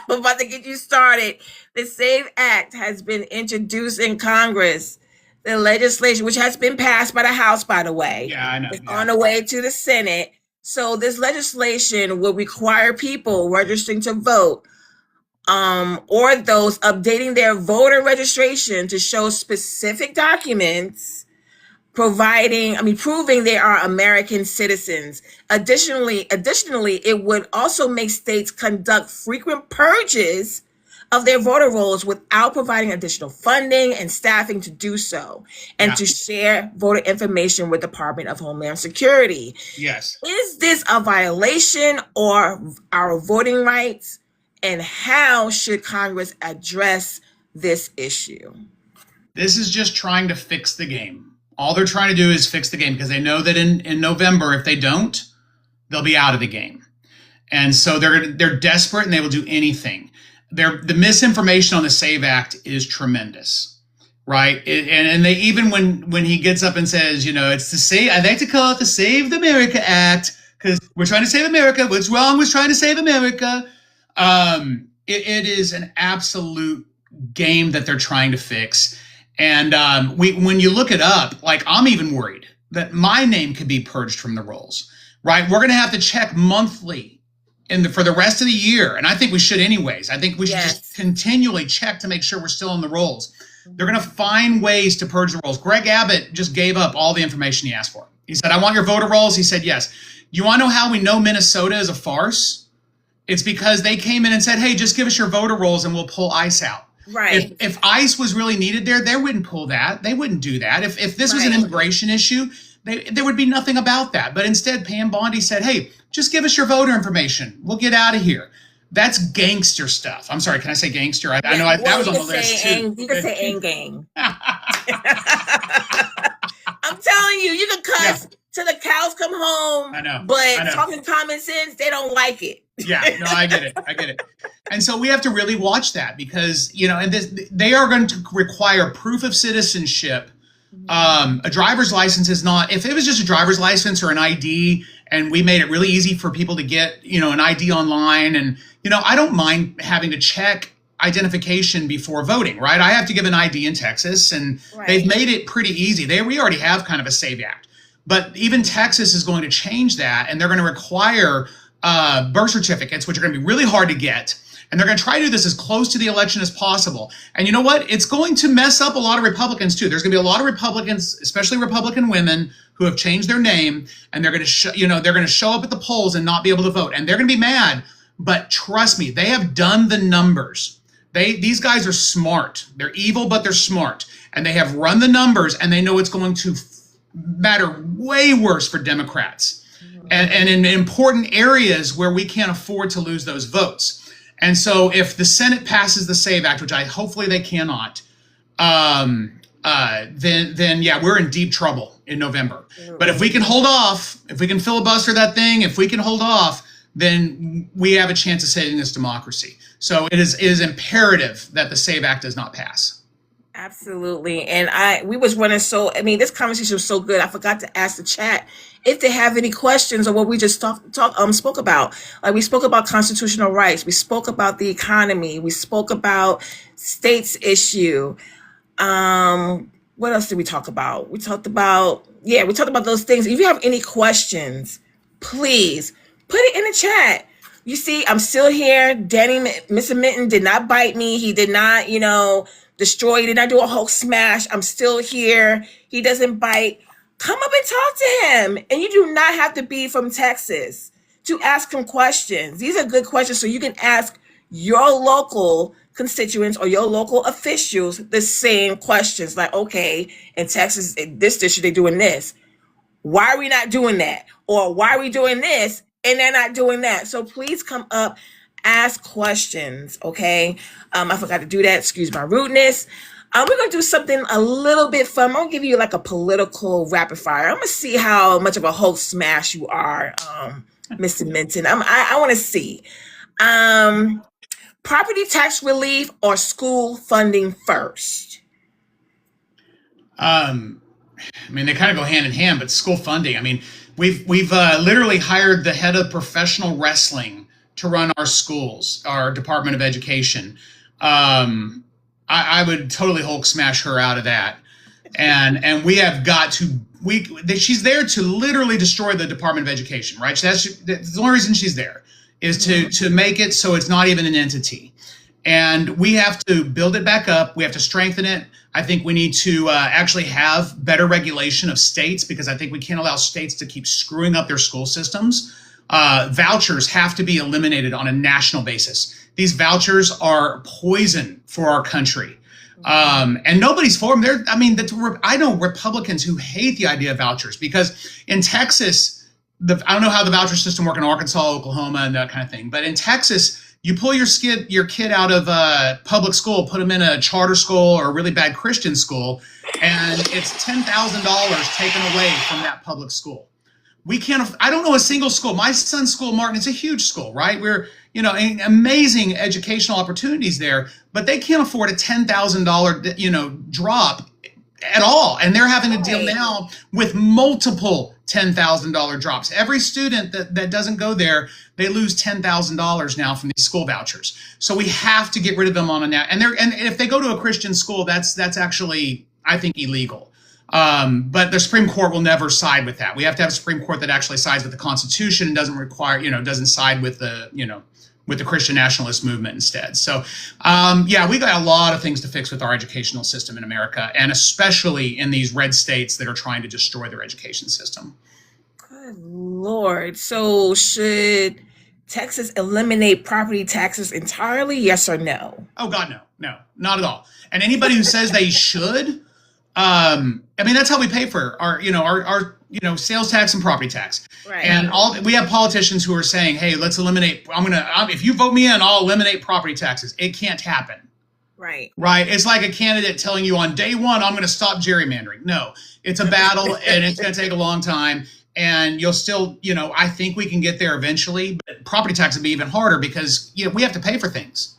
A: I'm about to get you started. The SAVE Act has been introduced in Congress. The legislation, which has been passed by the House, by the way.
B: Yeah, I know.
A: It's on the way to the Senate. So this legislation will require people registering to vote or those updating their voter registration to show specific documents proving they are American citizens. Additionally, it would also make states conduct frequent purges of their voter rolls without providing additional funding and staffing to do so, and to share voter information with the Department of Homeland Security.
B: Yes.
A: Is this a violation of our voting rights? And how should Congress address this issue?
B: This is just trying to fix the game. All they're trying to do is fix the game because they know that in November, if they don't, they'll be out of the game. And so they're desperate and they will do anything. The misinformation on the SAVE Act is tremendous, right? And they even when he gets up and says, it's the Save, I like to call it the Save America Act because we're trying to save America. What's wrong with trying to save America? It is an absolute game that they're trying to fix. And when you look it up, like I'm even worried that my name could be purged from the rolls, right? We're going to have to check monthly for the rest of the year. And I think we should anyways. I think we should just continually check to make sure we're still on the rolls. They're going to find ways to purge the rolls. Greg Abbott just gave up all the information he asked for. He said, I want your voter rolls. He said, yes. You want to know how we know Minnesota is a farce? It's because they came in and said, hey, just give us your voter rolls and we'll pull ICE out.
A: Right.
B: If ICE was really needed there, they wouldn't pull that. They wouldn't do that. If this was an immigration issue, there would be nothing about that. But instead, Pam Bondi said, hey, just give us your voter information. We'll get out of here. That's gangster stuff. I'm sorry. Can I say gangster? I know that was on the list too.
A: You can say "ang gang." I'm telling you, you can cuss till the cows come home.
B: I know.
A: But talking common sense, they don't like it.
B: Yeah, no, I get it. And so we have to really watch that because, and they are going to require proof of citizenship. A driver's license is not, if it was just a driver's license or an ID and we made it really easy for people to get, an ID online and, I don't mind having to check identification before voting, right? I have to give an ID in Texas, and they've made it pretty easy. We already have kind of a SAVE Act, but even Texas is going to change that, and they're going to require birth certificates, which are going to be really hard to get. And they're going to try to do this as close to the election as possible. And you know what? It's going to mess up a lot of Republicans too. There's going to be a lot of Republicans, especially Republican women, who have changed their name, and they're going to they're going to show up at the polls and not be able to vote, and they're going to be mad. But trust me, they have done the numbers. These guys are smart. They're evil, but they're smart, and they have run the numbers, and they know it's going to matter way worse for Democrats, and in important areas where we can't afford to lose those votes. And so if the Senate passes the SAVE Act, which hopefully they cannot, then yeah, we're in deep trouble in November. But if we can hold off, if we can filibuster that thing, if we can hold off, then we have a chance of saving this democracy. So it is imperative that the SAVE Act does not pass.
A: Absolutely. And we was running this conversation was so good. I forgot to ask the chat if they have any questions on what we just spoke about. Like, we spoke about constitutional rights. We spoke about the economy. We spoke about states issue. What else did we talk about? We talked about those things. If you have any questions, please put it in the chat. You see, I'm still here. Mr. Minton did not bite me. He did not, destroy. He did not do a whole smash. I'm still here. He doesn't bite. Come up and talk to him. And you do not have to be from Texas to ask him questions. These are good questions, so you can ask your local constituents or your local officials the same questions. Like, okay, in Texas, in this district, they're doing this. Why are we not doing that? Or why are we doing this and they're not doing that? So please come up, ask questions, okay? I forgot to do that. Excuse my rudeness. We're going to do something a little bit fun. I'm going to give you like a political rapid fire. I'm going to see how much of a whole smash you are, Mr. Minton. I want to see. Property tax relief or school funding first?
B: They kind of go hand in hand, but school funding. We've literally hired the head of professional wrestling to run our schools, our Department of Education. I would totally Hulk smash her out of that. And we have got to, she's there to literally destroy the Department of Education, right? So that's the only reason she's there, is to make it so it's not even an entity. And we have to build it back up. We have to strengthen it. I think we need to actually have better regulation of states, because I think we can't allow states to keep screwing up their school systems. Vouchers have to be eliminated on a national basis. These vouchers are poison for our country. And nobody's for them. I know Republicans who hate the idea of vouchers, because in Texas, I don't know how the voucher system works in Arkansas, Oklahoma, and that kind of thing. But in Texas, you pull your kid out of public school, put them in a charter school or a really bad Christian school, and it's $10,000 taken away from that public school. I don't know a single school. My son's school, Martin, it's a huge school, right? We're, amazing educational opportunities there, but they can't afford a $10,000, drop at all. And they're having to deal now with multiple $10,000 drops. Every student that doesn't go there, they lose $10,000 now from these school vouchers. So we have to get rid of them on and if they go to a Christian school, that's actually, I think, illegal. But the Supreme Court will never side with that. We have to have a Supreme Court that actually sides with the Constitution and doesn't require, doesn't side with the Christian nationalist movement instead. So, we got a lot of things to fix with our educational system in America, and especially in these red states that are trying to destroy their education system.
A: Good Lord. So should Texas eliminate property taxes entirely? Yes or no? Oh God, no, not at all. And anybody who says they should, that's how we pay for our sales tax and property tax. Right. And we have politicians who are saying, hey, let's eliminate, if you vote me in, I'll eliminate property taxes. It can't happen. Right. It's like a candidate telling you on day one, I'm going to stop gerrymandering. No, it's a battle and it's going to take a long time. And you'll still, I think we can get there eventually, but property tax would be even harder because, we have to pay for things.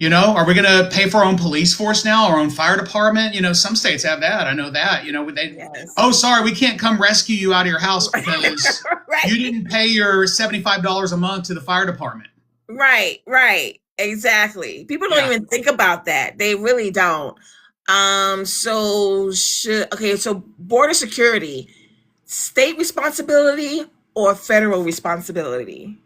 A: Are we going to pay for our own police force now, our own fire department? Some states have that. I know that. Yes. Oh, sorry, we can't come rescue you out of your house because you didn't pay your $75 a month to the fire department. Right. Exactly. People don't
B: Yeah.
A: even think about that. They really don't. So border security, state responsibility or federal responsibility?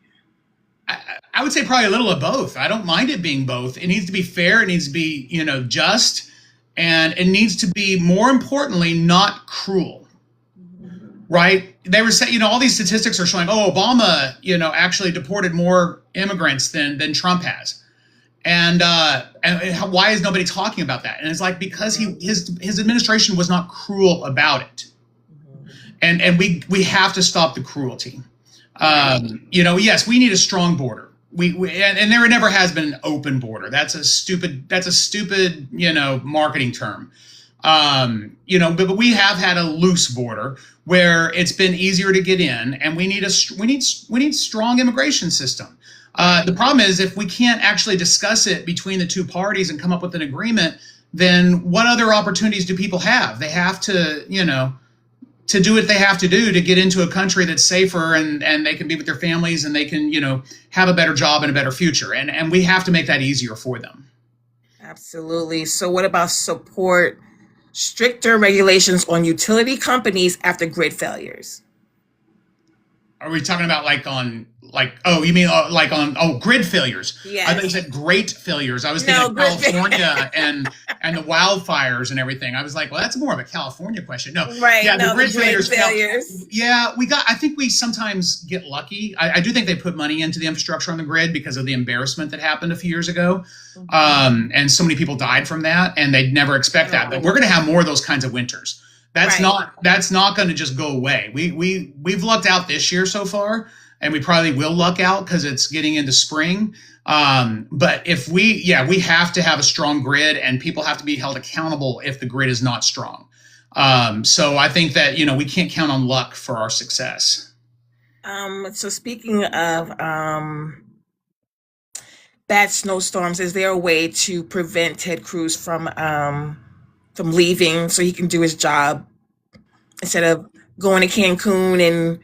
B: I would say probably a little of both. I don't mind it being both. It needs to be fair. It needs to be, just, and it needs to be, more importantly, not cruel. Right? They were saying, all these statistics are showing, Obama, actually deported more immigrants than Trump has. And why is nobody talking about that? And it's like, because his administration was not cruel about it. And we have to stop the cruelty. Yes, we need a strong border. And there never has been an open border. That's a stupid, marketing term. But we have had a loose border where it's been easier to get in, and we need strong immigration system. The problem is, if we can't actually discuss it between the two parties and come up with an agreement, then what other opportunities do people have? They have to, to do what they have to do to get into a country that's safer, and they can be with their families, and they can, have a better job and a better future. And we have to make that easier for them.
A: Absolutely. So what about support stricter regulations on utility companies after grid failures?
B: Are we talking about grid failures?
A: Yeah.
B: I thought you said great failures. I was thinking of California and the wildfires and everything. I was like, well, that's more of a California question. No,
A: right?
B: Yeah,
A: no,
B: the grid failures.
A: Yeah,
B: I think we sometimes get lucky. I do think they put money into the infrastructure on the grid because of the embarrassment that happened a few years ago, and so many people died from that, and they'd never expect that. But we're going to have more of those kinds of winters. That's not going to just go away. We've lucked out this year so far, and we probably will luck out because it's getting into spring. But if we have to have a strong grid, and people have to be held accountable if the grid is not strong. So I think that, we can't count on luck for our success.
A: So speaking of bad snowstorms, is there a way to prevent Ted Cruz from leaving so he can do his job instead of going to Cancun and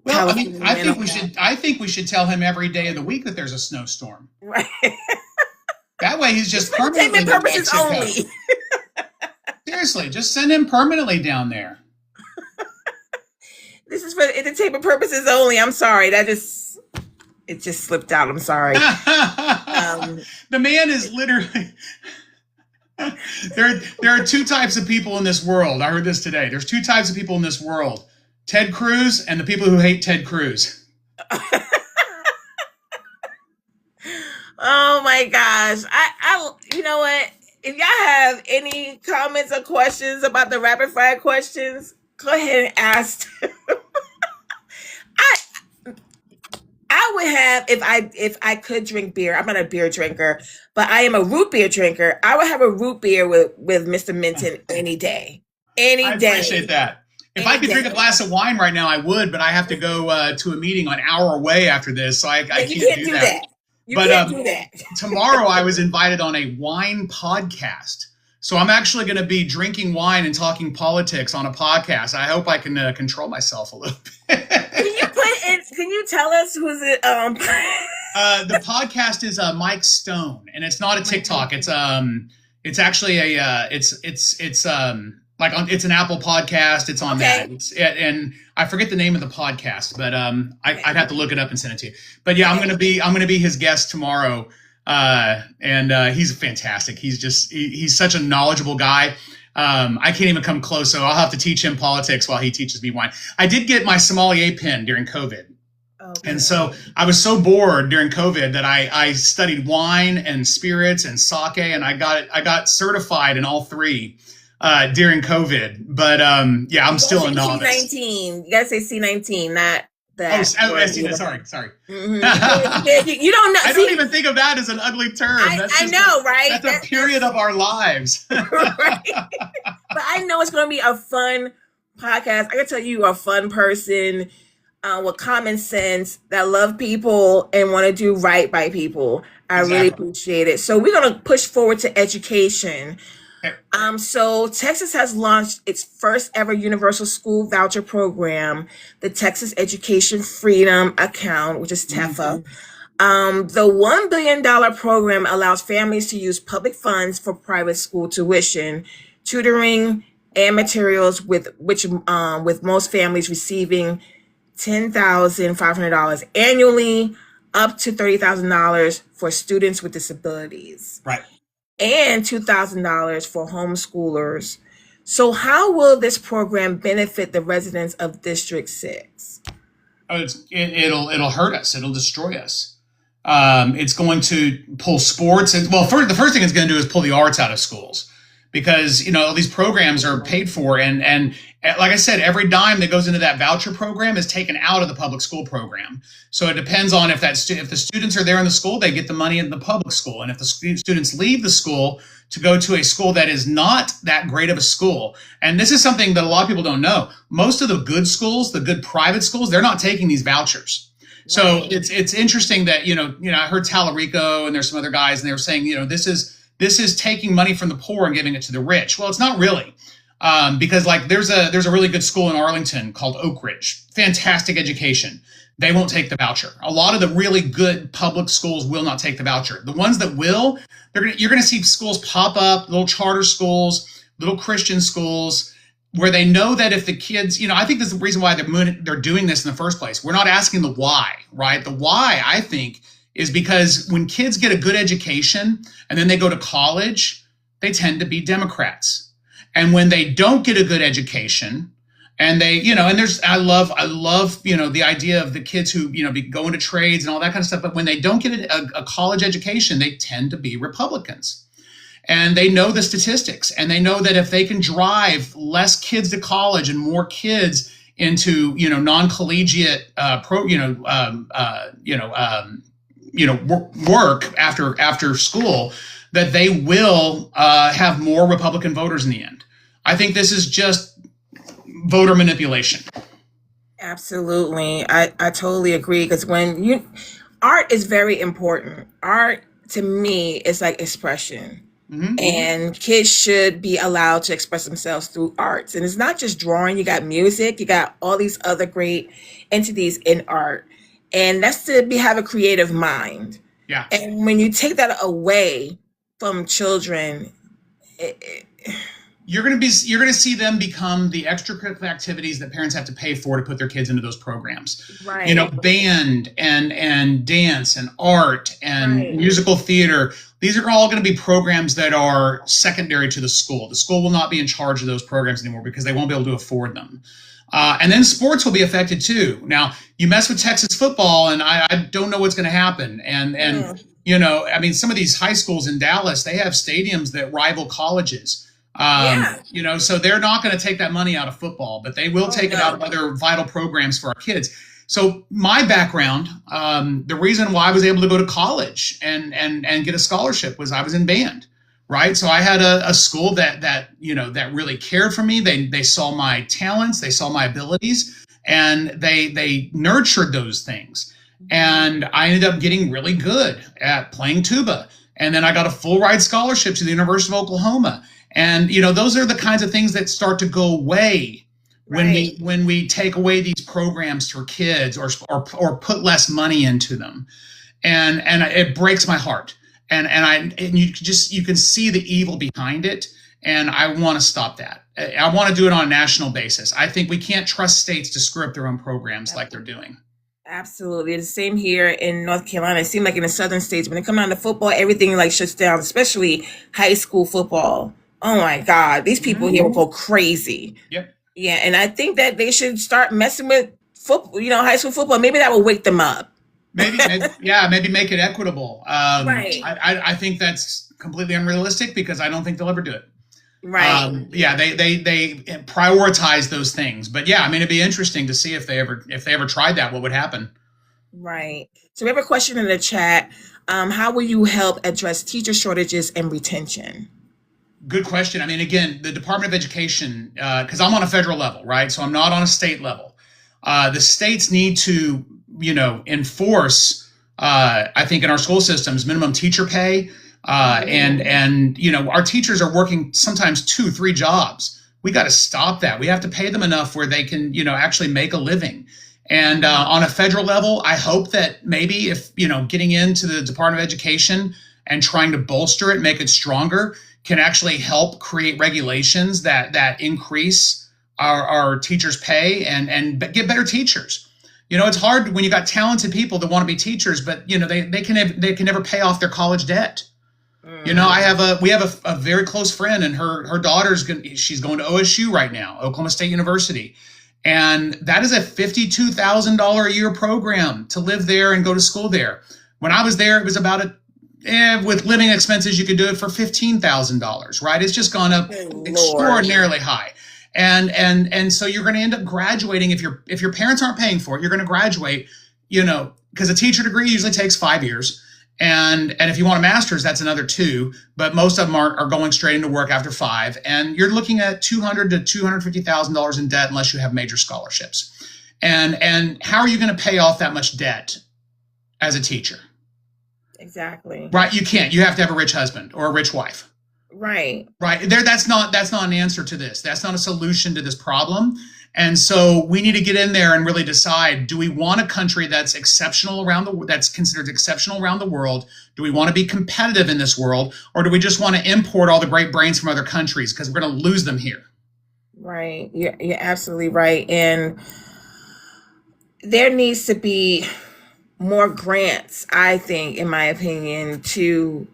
B: I think we should tell him every day of the week that there's a snowstorm.
A: Right.
B: That way he's just permanently
A: entertainment purposes only.
B: Seriously, just send him permanently down there.
A: This is for entertainment purposes only. I'm sorry. It just slipped out. I'm sorry.
B: The man is literally there are two types of people in this world. I heard this today. There's two types of people in this world: Ted Cruz and the people who hate Ted Cruz.
A: Oh my gosh. I you know what? If y'all have any comments or questions about the rapid fire questions, go ahead and ask. I would have, if I could drink beer. I'm not a beer drinker, but I am a root beer drinker. I would have a root beer with Mr. Minton any day. I
B: appreciate that. If I could drink a glass of wine right now, I would, but I have to go to a meeting an hour away after this, so I can't do that.
A: You can't do that.
B: Tomorrow I was invited on a wine podcast. So I'm actually going to be drinking wine and talking politics on a podcast. I hope I can control myself a little bit.
A: Can you tell us who's it?
B: The podcast is Mike Stone, and it's not a TikTok. It's actually it's an Apple podcast. It's on that. And I forget the name of the podcast, but I'd have to look it up and send it to you. But yeah, I'm gonna be his guest tomorrow. And he's fantastic. He's such a knowledgeable guy. I can't even come close, so I'll have to teach him politics while he teaches me wine. I did get my sommelier pin during COVID. Okay. And so I was so bored during COVID that I studied wine and spirits and sake, and I got certified in all three during COVID. But I'm still a novice.
A: C19. You gotta say C19, not that.
B: Sorry.
A: Mm-hmm. You don't know.
B: I don't even think of that as an ugly term.
A: I know, right?
B: That's a period of our lives.
A: Right. But I know it's going to be a fun podcast. I can tell you, a fun person with common sense that love people and want to do right by people. I really appreciate it. So we're going to push forward to education. So Texas has launched its first ever universal school voucher program, the Texas Education Freedom Account, which is TEFA. The $1 billion program allows families to use public funds for private school tuition, tutoring, and materials, with most families receiving $10,500 annually, up to $30,000 for students with disabilities,
B: Right.
A: and $2,000 for homeschoolers. So how will this program benefit the residents of District 6?
B: Oh, it'll hurt us. It'll destroy us. It's going to pull sports. And, well, the first thing it's going to do is pull the arts out of schools, because these programs are paid for, and like I said, every dime that goes into that voucher program is taken out of the public school program. So it depends on if the students are there in the school, they get the money in the public school, and if the students leave the school to go to a school that is not that great of a school. And this is something that a lot of people don't know. Most of the good schools, the good private schools, they're not taking these vouchers. So it's interesting that, I heard Tallarico and there's some other guys, and they were saying, this is taking money from the poor and giving it to the rich. Well, it's not really, because there's a really good school in Arlington called Oak Ridge, fantastic education. They won't take the voucher. A lot of the really good public schools will not take the voucher. The ones that will, you're going to see schools pop up, little charter schools, little Christian schools, where they know that if the kids, I think this is the reason why they're doing this in the first place. We're not asking the why, right? The why, I think, is because when kids get a good education and then they go to college, they tend to be Democrats. And when they don't get a good education, and they, I love, the idea of the kids who, be going to trades and all that kind of stuff. But when they don't get a college education, they tend to be Republicans. And they know the statistics, and they know that if they can drive less kids to college and more kids into, non-collegiate, work after school, that they will have more Republican voters in the end. I think this is just voter manipulation.
A: Absolutely. I totally agree, because art is very important. Art, to me, is like expression. Mm-hmm. And kids should be allowed to express themselves through arts. And it's not just drawing. You got music, you got all these other great entities in art. And that's to have a creative mind.
B: Yeah.
A: And when you take that away from children,
B: you're going to see them become the extracurricular activities that parents have to pay for to put their kids into those programs.
A: Right.
B: Band and dance and art and musical theater. These are all going to be programs that are secondary to the school. The school will not be in charge of those programs anymore because they won't be able to afford them. And then sports will be affected too. Now, you mess with Texas football, and I don't know what's going to happen. And some of these high schools in Dallas, they have stadiums that rival colleges. So they're not going to take that money out of football, but they will take it out of other vital programs for our kids. So my background, the reason why I was able to go to college and get a scholarship was I was in band, right? So I had a school that really cared for me. They saw my talents, they saw my abilities, and they nurtured those things. And I ended up getting really good at playing tuba. And then I got a full ride scholarship to the University of Oklahoma. And, those are the kinds of things that start to go away when we take away these programs for kids or put less money into them. And it breaks my heart. And you can see the evil behind it. And I want to stop that. I want to do it on a national basis. I think we can't trust states to screw up their own programs like they're doing.
A: Absolutely. The same here in North Carolina. It seems like in the southern states, when it comes down to football, everything shuts down, especially high school football. Oh my God, these people here will go crazy.
B: Yep.
A: Yeah, and I think that they should start messing with football, high school football. Maybe that will wake them up.
B: Maybe make it equitable. Right. I think that's completely unrealistic because I don't think they'll ever do it.
A: Right.
B: They prioritize those things, but it'd be interesting to see if they ever tried that, what would happen.
A: Right. So we have a question in the chat. How will you help address teacher shortages and retention?
B: Good question. Again, the Department of Education, because I'm on a federal level, right? So I'm not on a state level. The states need to, enforce, I think in our school systems, minimum teacher pay. And our teachers are working sometimes 2-3 jobs. We got to stop that. We have to pay them enough where they can, actually make a living. And on a federal level, I hope that maybe if, getting into the Department of Education and trying to bolster it, make it stronger, can actually help create regulations that increase our teachers' pay and get better teachers. It's hard when you got talented people that want to be teachers, but they can never pay off their college debt. We have a very close friend, and her daughter's she's going to OSU right now, Oklahoma State University. And that is a $52,000 a year program to live there and go to school there. When I was there, it was about with living expenses, you could do it for $15,000, right? It's just gone up extraordinarily high. And so you're going to end up graduating if your parents aren't paying for it. You're going to graduate, because a teacher degree usually takes 5 years. And if you want a master's, that's another 2, but most of them are going straight into work after 5. And you're looking at $200,000 to $250,000 in debt unless you have major scholarships. And how are you going to pay off that much debt as a teacher?
A: Exactly.
B: Right. You can't. You have to have a rich husband or a rich wife.
A: Right.
B: Right. That's not an answer to this. That's not a solution to this problem. And so we need to get in there and really decide, do we want a country that's exceptional that's considered exceptional around the world? Do we want to be competitive in this world? Or do we just want to import all the great brains from other countries because we're going to lose them here?
A: Right. You're absolutely right. And there needs to be more grants, I think, in my opinion, to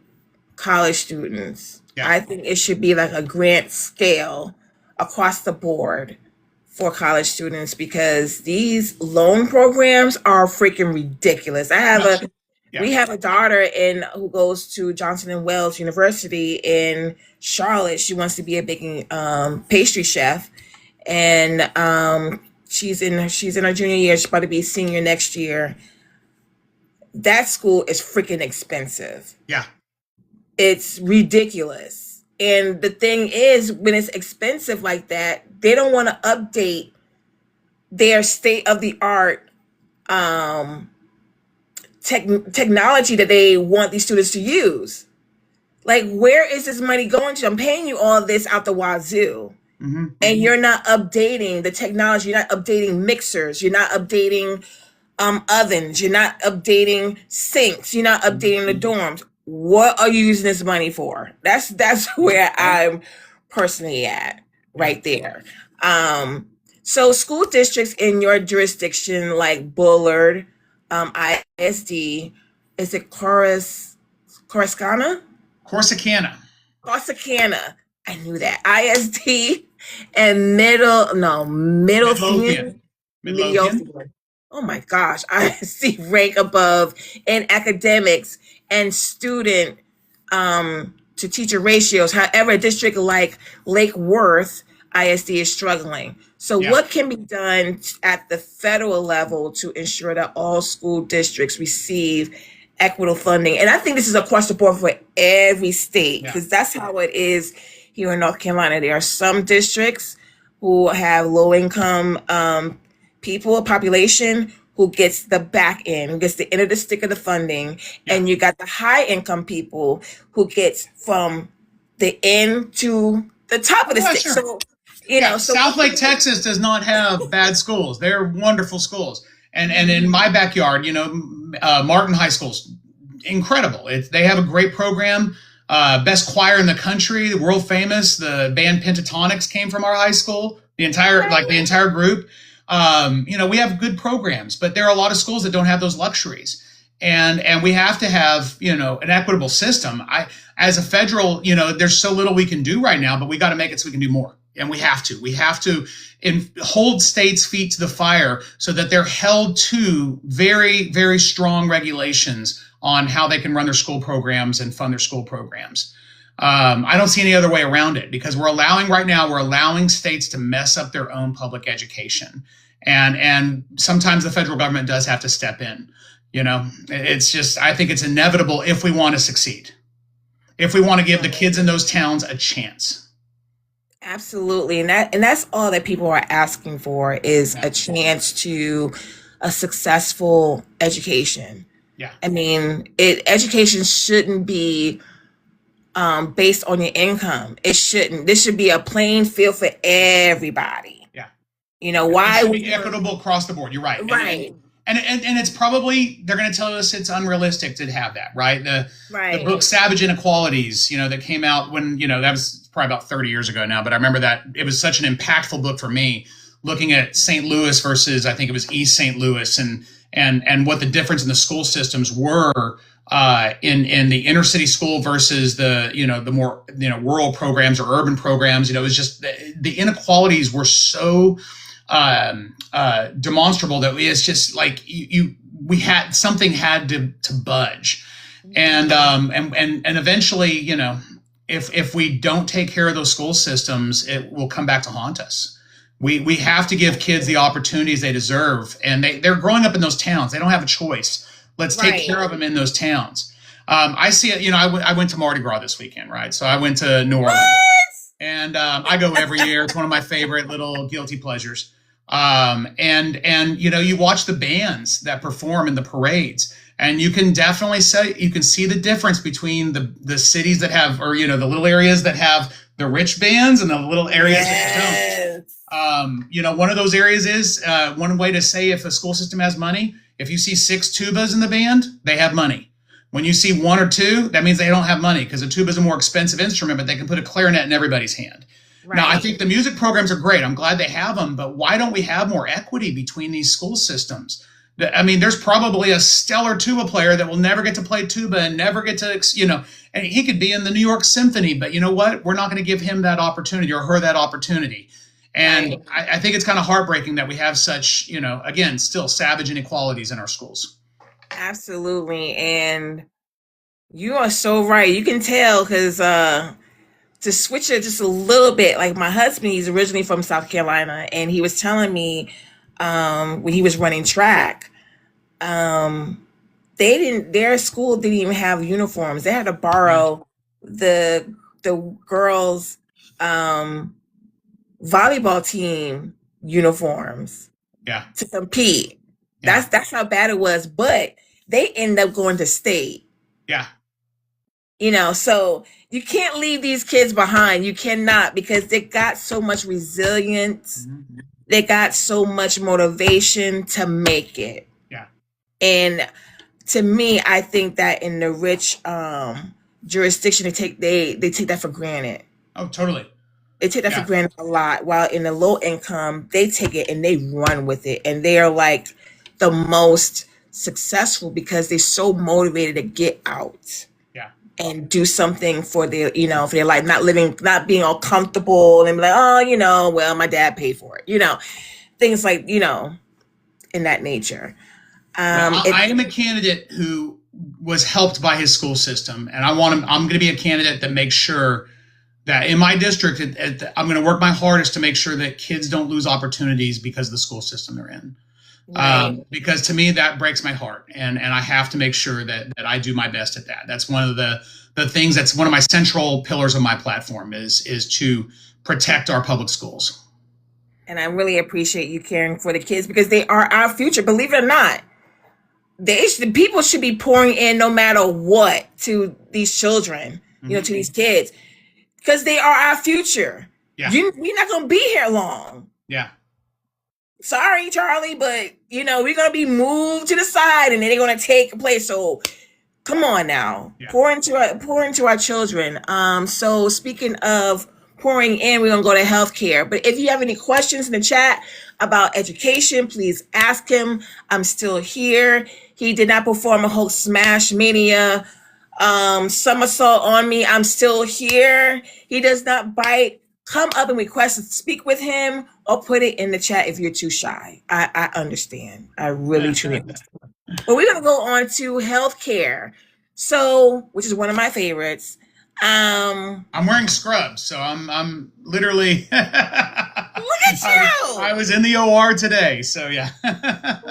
A: college students. Yeah. I think it should be like a grant scale across the board for college students, because these loan programs are freaking ridiculous. We have a daughter who goes to Johnson and Wales University in Charlotte. She wants to be a baking pastry chef, and she's in her junior year. She's about to be a senior next year. That school is freaking expensive.
B: Yeah,
A: it's ridiculous. And the thing is, when it's expensive like that, they don't want to update their state-of-the-art technology that they want these students to use. Like, where is this money going to? I'm paying you all this out the wazoo. Mm-hmm. And you're not updating the technology. You're not updating mixers. You're not updating ovens. You're not updating sinks. You're not updating the dorms. What are you using this money for? That's where I'm personally at right there. So school districts in your jurisdiction, like Bullard, ISD, is it Corsicana?
B: Corsicana.
A: I knew that. ISD and Midlothian. Oh my gosh, ISD rank above in academics and student to teacher ratios. However, a district like Lake Worth, ISD is struggling. So what can be done at the federal level to ensure that all school districts receive equitable funding? And I think this is across the board for every state, because that's how it is here in North Carolina. There are some districts who have low income population who gets the back end, who gets the end of the stick of the funding. And you got the high income people who gets from the end to the top of the stick.
B: Sure.
A: So,
B: South Lake, Texas does not have bad schools. They're wonderful schools. And in my backyard, Martin High School's incredible. They have a great program, best choir in the country, world famous. The band Pentatonics came from our high school, the entire group. We have good programs, but there are a lot of schools that don't have those luxuries. And we have to have, an equitable system. As a federal, there's so little we can do right now, but we got to make it so we can do more. And we have to hold states' feet to the fire so that they're held to very, very strong regulations on how they can run their school programs and fund their school programs. I don't see any other way around it, because we're allowing states to mess up their own public education. And sometimes the federal government does have to step in. It's just, I think it's inevitable if we want to succeed, if we want to give the kids in those towns a chance.
A: Absolutely. And that's all that people are asking for, is a chance to a successful education.
B: Yeah.
A: I mean, education shouldn't be based on your income. It shouldn't. This should be a playing field for everybody.
B: Yeah.
A: Why
B: it should
A: would
B: be equitable across the board. You're right.
A: Right.
B: And it's probably, they're going to tell us it's unrealistic to have that, right? The book Savage Inequalities, that came out when, that was probably about 30 years ago now, but I remember that it was such an impactful book for me, looking at St. Louis versus, I think it was East St. Louis, and what the difference in the school systems were in the inner city school versus the more, rural programs or urban programs. It was just the inequalities were so demonstrable that it's just like something had to budge, and eventually, if we don't take care of those school systems, it will come back to haunt us. We have to give kids the opportunities they deserve, and they're growing up in those towns. They don't have a choice. Let's take care of them in those towns. I see it. I went to Mardi Gras this weekend, right? So I went to New Orleans, and I go every year. It's one of my favorite little guilty pleasures. And you watch the bands that perform in the parades, and you can definitely see the difference between the cities that have, or the little areas that have the rich bands and the little areas that don't. One of those areas is one way to say if a school system has money. If you see 6 tubas in the band, they have money. When you see 1 or 2, that means they don't have money, because a tuba is a more expensive instrument, but they can put a clarinet in everybody's hand. Right. Now, I think the music programs are great. I'm glad they have them, but why don't we have more equity between these school systems? There's probably a stellar tuba player that will never get to play tuba and never get to, and he could be in the New York Symphony, but you know what? We're not going to give him that opportunity or her that opportunity. And right. I think it's kind of heartbreaking that we have such, again, still savage inequalities in our schools.
A: Absolutely. And you are so right. You can tell, because to switch it just a little bit, like my husband, he's originally from South Carolina, and he was telling me when he was running track, their school didn't even have uniforms. They had to borrow the girls' volleyball team uniforms to compete. That's how bad it was. But they ended up going to state.
B: Yeah.
A: So you can't leave these kids behind. You cannot, because they got so much resilience. Mm-hmm. They got so much motivation to make it.
B: Yeah.
A: And to me, I think that in the rich jurisdiction, they take that for granted.
B: Oh, totally.
A: They take that for granted a lot. While in the low income, they take it and they run with it. And they are like the most successful because they're so motivated to get out. And do something for their, for their life, not being all comfortable and be like, well, my dad paid for it, things like, in that nature.
B: I am a candidate who was helped by his school system, and I'm going to be a candidate that makes sure that in my district, I'm going to work my hardest to make sure that kids don't lose opportunities because of the school system they're in. Right. Because to me, that breaks my heart, and I have to make sure that I do my best at that. That's one of the things, that's one of my central pillars of my platform is to protect our public schools.
A: And I really appreciate you caring for the kids, because they are our future. Believe it or not, the people should be pouring in no matter what to these children, to these kids, because they are our future.
B: Yeah.
A: We're not going to be here long.
B: Yeah.
A: Sorry, Charlie, but we're gonna be moved to the side, and then they're gonna take a place. So, come on now, pour into our children. So speaking of pouring in, we're gonna go to healthcare. But if you have any questions in the chat about education, please ask him. I'm still here. He did not perform a Hulk Smash Mania somersault on me. I'm still here. He does not bite. Come up and request to speak with him, or put it in the chat if you're too shy. I understand. I really, truly understand. But we're going to go on to healthcare. So, which is one of my favorites.
B: I'm wearing scrubs, so I'm literally.
A: Look at you!
B: I was in the OR today, so yeah.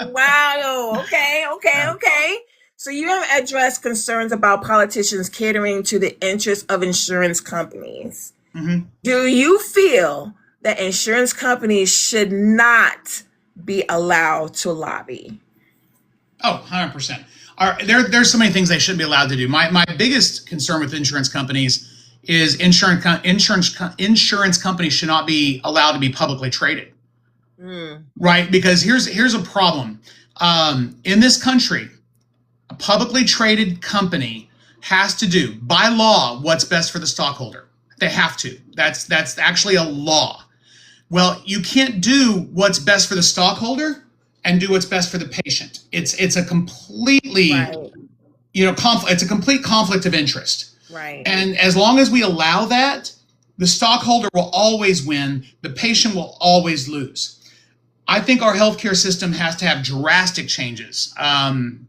A: Wow. Okay. So you have addressed concerns about politicians catering to the interests of insurance companies.
B: Mm-hmm.
A: Do you feel that insurance companies should not be allowed to lobby?
B: Oh, 100%. There's so many things they shouldn't be allowed to do. My biggest concern with insurance companies is insurance companies should not be allowed to be publicly traded.
A: Mm.
B: right? Because here's a problem. In this country, a publicly traded company has to do, by law, what's best for the stockholder. They have to. That's actually a law. Well, you can't do what's best for the stockholder and do what's best for the patient. It's a completely,
A: Right.
B: It's a complete conflict of interest.
A: Right.
B: And as long as we allow that, the stockholder will always win, the patient will always lose. I think our healthcare system has to have drastic changes.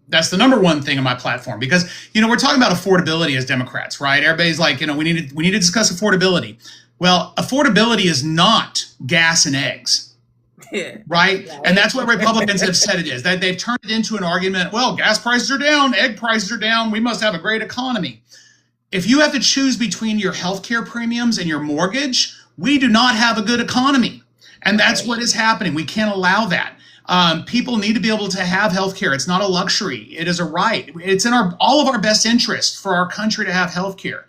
B: That's the number one thing on my platform, because we're talking about affordability as Democrats, right? Everybody's like, we need to discuss affordability. Well, affordability is not gas and eggs, right? And that's what Republicans have said it is. That they've turned it into an argument. Well, gas prices are down, egg prices are down. We must have a great economy. If you have to choose between your healthcare premiums and your mortgage, we do not have a good economy. And that's what is happening. We can't allow that. People need to be able to have healthcare. It's not a luxury. It is a right. It's in all of our best interest for our country to have healthcare.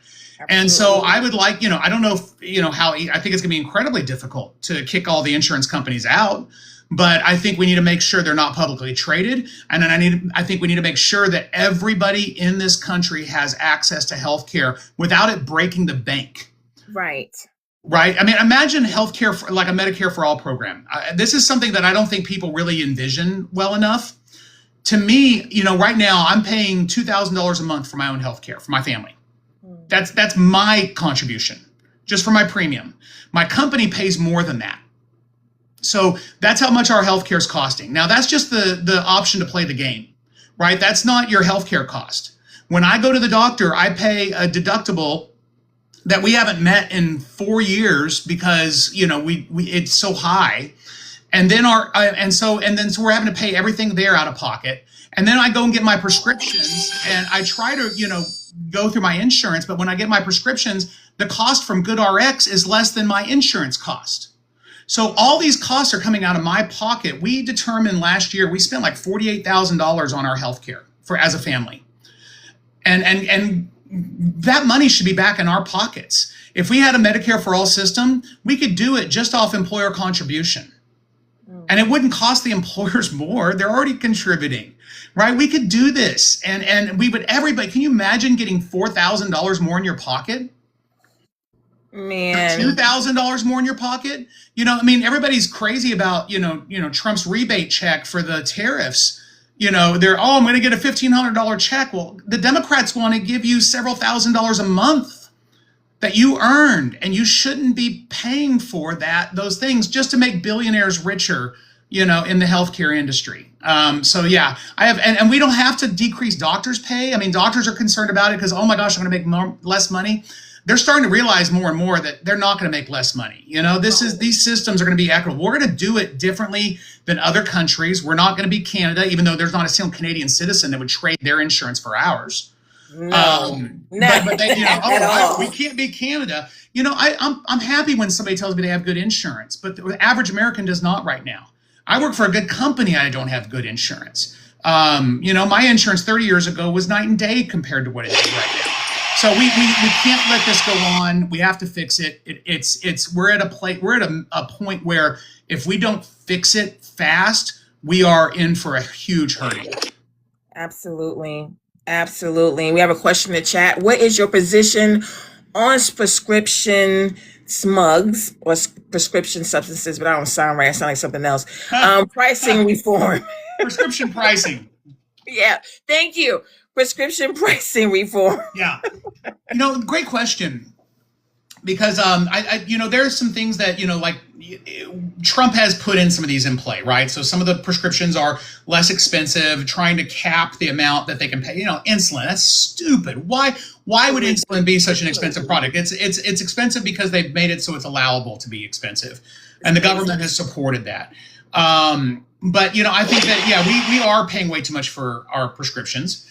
B: And so I would like, I don't know if, how, I think it's going to be incredibly difficult to kick all the insurance companies out. But I think we need to make sure they're not publicly traded. And then I think we need to make sure that everybody in this country has access to healthcare without it breaking the bank.
A: Right.
B: Right. I mean, imagine healthcare like a Medicare for All program. This is something that I don't think people really envision well enough. To me, right now I'm paying $2,000 a month for my own healthcare for my family. That's my contribution just for my premium. My company pays more than that. So that's how much our healthcare is costing. Now, that's just the option to play the game, right? That's not your healthcare cost. When I go to the doctor, I pay a deductible that we haven't met in 4 years because it's so high, and then so we're having to pay everything there out of pocket, and then I go and get my prescriptions, and I try to go through my insurance, but when I get my prescriptions, the cost from GoodRx is less than my insurance cost. So all these costs are coming out of my pocket. We determined last year we spent like $48,000 on our healthcare as a family, and that money should be back in our pockets. If we had a Medicare for All system, we could do it just off employer contribution. And it wouldn't cost the employers more. They're already contributing, right? We could do this. And everybody, can you imagine getting $4,000 more in your pocket?
A: Man.
B: $2,000 more in your pocket? Everybody's crazy about, Trump's rebate check for the tariffs. I'm going to get a $1,500 check. Well, the Democrats want to give you several $1,000s a month that you earned, and you shouldn't be paying for those things just to make billionaires richer, in the healthcare industry. So yeah, and we don't have to decrease doctors' pay. I mean, doctors are concerned about it because, oh my gosh, I'm going to make less money. They're starting to realize more and more that they're not going to make less money. These systems are going to be equitable. We're going to do it differently than other countries. We're not going to be Canada, even though there's not a single Canadian citizen that would trade their insurance for ours.
A: No,
B: but they, we can't be Canada. I'm happy when somebody tells me they have good insurance, but the average American does not right now. I work for a good company. I don't have good insurance. My insurance 30 years ago was night and day compared to what it is right now. So we can't let this go on. We have to fix it. We're at a point where if we don't fix it fast, we are in for a huge hurting.
A: Absolutely. We have a question in the chat. What is your position on prescription smugs or prescription substances? But I don't sound right. I sound like something else. Pricing reform.
B: Prescription pricing.
A: Yeah. Thank you. Prescription pricing reform.
B: Yeah. Great question. Because there's some things that, like Trump has put in some of these in play, right? So some of the prescriptions are less expensive, trying to cap the amount that they can pay. Insulin, that's stupid. Why would insulin be such an expensive product? It's expensive because they've made it so it's allowable to be expensive. And the government has supported that. But I think that, we are paying way too much for our prescriptions.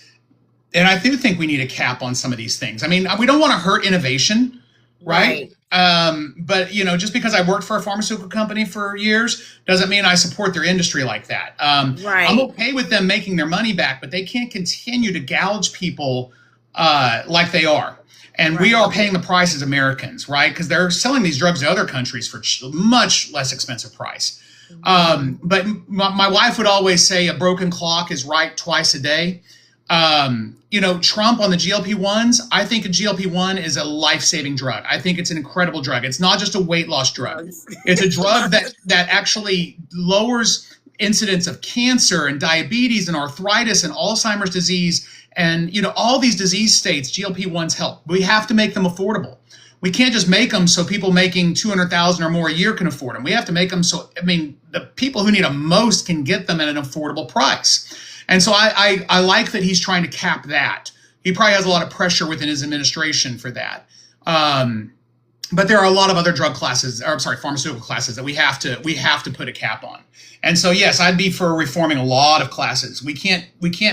B: And I do think we need a cap on some of these things. I mean, we don't want to hurt innovation, right? But, just because I worked for a pharmaceutical company for years doesn't mean I support their industry like that. I'm okay with them making their money back, but they can't continue to gouge people like they are. And we are paying the price as Americans, right? Because they're selling these drugs to other countries for much less expensive price. But my wife would always say a broken clock is right twice a day. Trump on the GLP-1s, I think a GLP-1 is a life-saving drug. I think it's an incredible drug. It's not just a weight loss drug. It's a drug that actually lowers incidence of cancer and diabetes and arthritis and Alzheimer's disease and, all these disease states. GLP-1s help. We have to make them affordable. We can't just make them so people making $200,000 or more a year can afford them. We have to make them so, the people who need them most can get them at an affordable price. And so I like that he's trying to cap that. He probably has a lot of pressure within his administration for that. But there are a lot of other pharmaceutical classes that we have to put a cap on. And so, yes, I'd be for reforming a lot of classes. We can't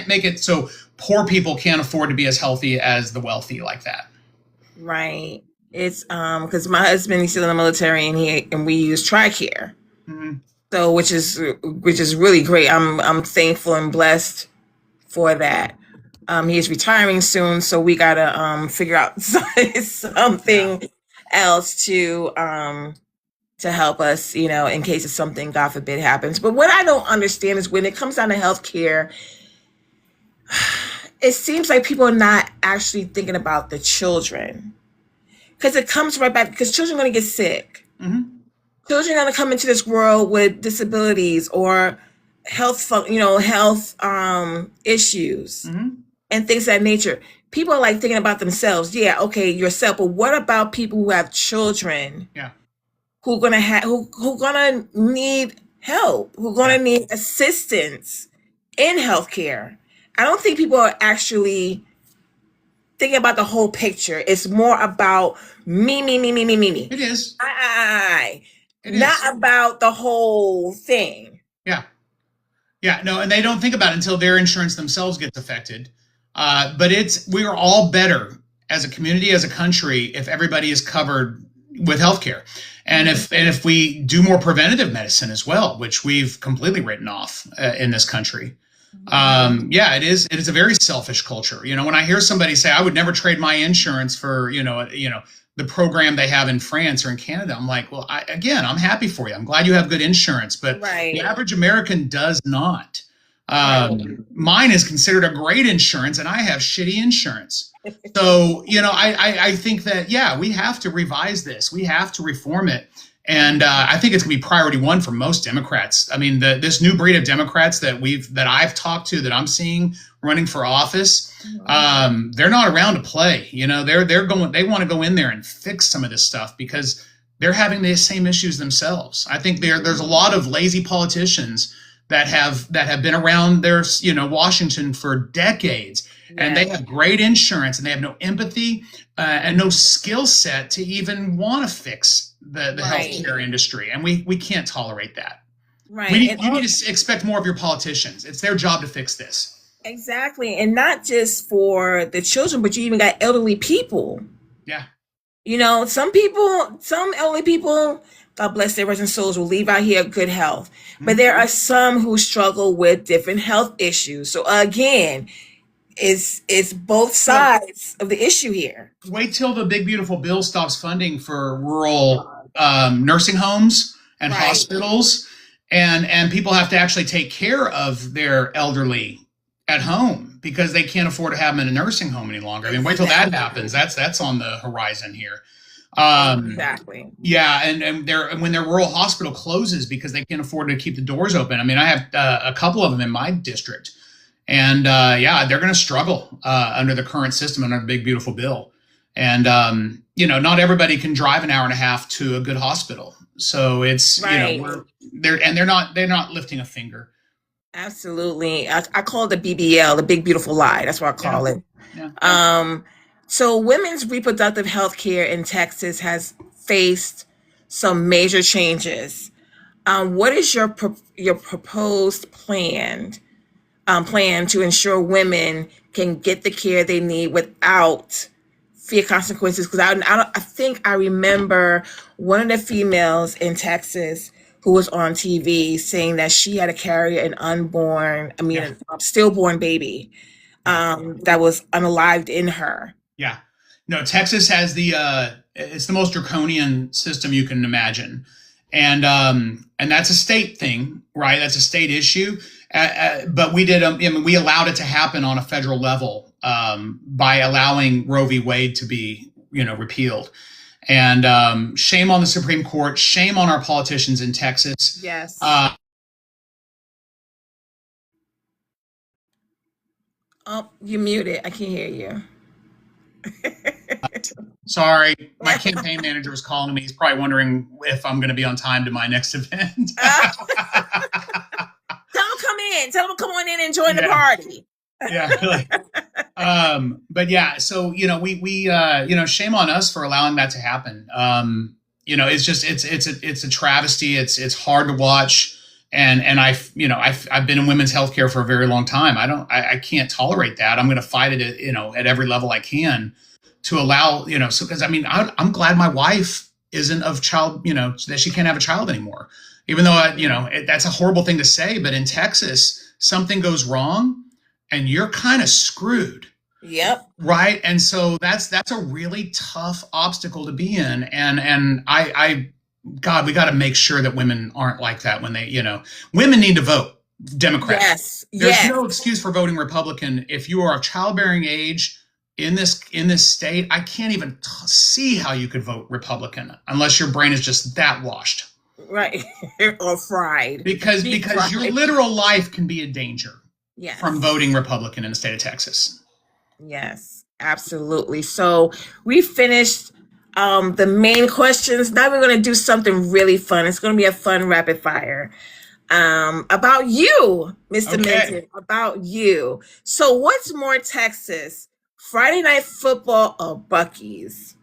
B: make it so poor people can't afford to be as healthy as the wealthy like that.
A: Right. It's because my husband, he's still in the military, and we use TRICARE. Mm-hmm. So which is really great. I'm thankful and blessed for that. He is retiring soon, so we gotta figure out something else to help us, in case of something, God forbid, happens. But what I don't understand is when it comes down to healthcare, it seems like people are not actually thinking about the children, because it comes right back. Because children are going to get sick. Mm-hmm. Children are going to come into this world with disabilities or health issues, mm-hmm. and things of that nature. People are like thinking about themselves. Yeah, okay, yourself. But what about people who have children? Yeah, who gonna need help? Who gonna need assistance in healthcare? I don't think people are actually thinking about the whole picture. It's more about me.
B: It is.
A: Not about the whole thing.
B: Yeah, no, and they don't think about it until their insurance themselves gets affected. But we are all better as a community, as a country, if everybody is covered with healthcare. And if we do more preventative medicine as well, which we've completely written off in this country. It is a very selfish culture. When I hear somebody say, I would never trade my insurance for, the program they have in France or in Canada, I'm like, well, I'm happy for you. I'm glad you have good insurance, but the average American does not. Mine is considered a great insurance, and I have shitty insurance. So, I think that, we have to revise this. We have to reform it. And I think it's going to be priority one for most Democrats. I mean, this new breed of Democrats that I've talked to, that I'm seeing running for office, they're not around to play. They want to go in there and fix some of this stuff because they're having the same issues themselves. I think there's a lot of lazy politicians that have been around Washington for decades, and they have great insurance, and they have no empathy and no skill set to even want to fix the healthcare industry, and we can't tolerate that. Right. You need to expect more of your politicians. It's their job to fix this.
A: Exactly, and not just for the children, but you even got elderly people.
B: Yeah.
A: Some elderly people, God bless their rest souls, will leave out here good health. Mm-hmm. But there are some who struggle with different health issues. So again, it's both sides of the issue here.
B: Wait till the big beautiful bill stops funding for rural nursing homes and hospitals, and people have to actually take care of their elderly at home because they can't afford to have them in a nursing home any longer. I mean, wait till that happens. That's on the horizon here.
A: Exactly.
B: Yeah, and when their rural hospital closes because they can't afford to keep the doors open. I mean, I have a couple of them in my district. And they're going to struggle under the current system, under the big, beautiful bill. And, not everybody can drive an hour and a half to a good hospital. So it's, they're not lifting a finger.
A: Absolutely. I call it the BBL, the big, beautiful lie. That's what I call it. Yeah. So women's reproductive health care in Texas has faced some major changes. What is your proposed plan to ensure women can get the care they need without fear consequences? Because I think I remember one of the females in Texas who was on TV saying that she had to carry a stillborn baby that was unalived in her.
B: Yeah. No, Texas has it's the most draconian system you can imagine. and that's a state thing, right? That's a state issue. But we did, we allowed it to happen on a federal level by allowing Roe v. Wade to be, repealed. And shame on the Supreme Court, shame on our politicians in Texas.
A: Yes. Oh, you muted. I can't hear you.
B: Sorry, my campaign manager was calling me. He's probably wondering if I'm going to be on time to my next event.
A: Tell him come in. Tell him come on in and join the party.
B: Yeah, really. But yeah, so we shame on us for allowing that to happen. It's just it's a travesty. It's hard to watch. And I've been in women's healthcare for a very long time. I can't tolerate that. I'm going to fight it at every level I can to allow, because I'm glad my wife isn't of child, that she can't have a child anymore, even though, that's a horrible thing to say. But in Texas, something goes wrong and you're kind of screwed.
A: Yep.
B: Right. And so that's a really tough obstacle to be in. And God, we got to make sure that women aren't like that when they, women need to vote Democrat.
A: Yes.
B: There's no excuse for voting Republican. If you are of childbearing age in this state, I can't even see how you could vote Republican unless your brain is just that washed.
A: Right. Or fried.
B: Because your literal life can be in danger from voting Republican in the state of Texas.
A: Yes, absolutely. So we finished the main questions. Now we're going to do something really fun. It's going to be a fun rapid fire about you, Mr. Minton, about you. So what's more Texas, Friday Night Football or Buc-ee's?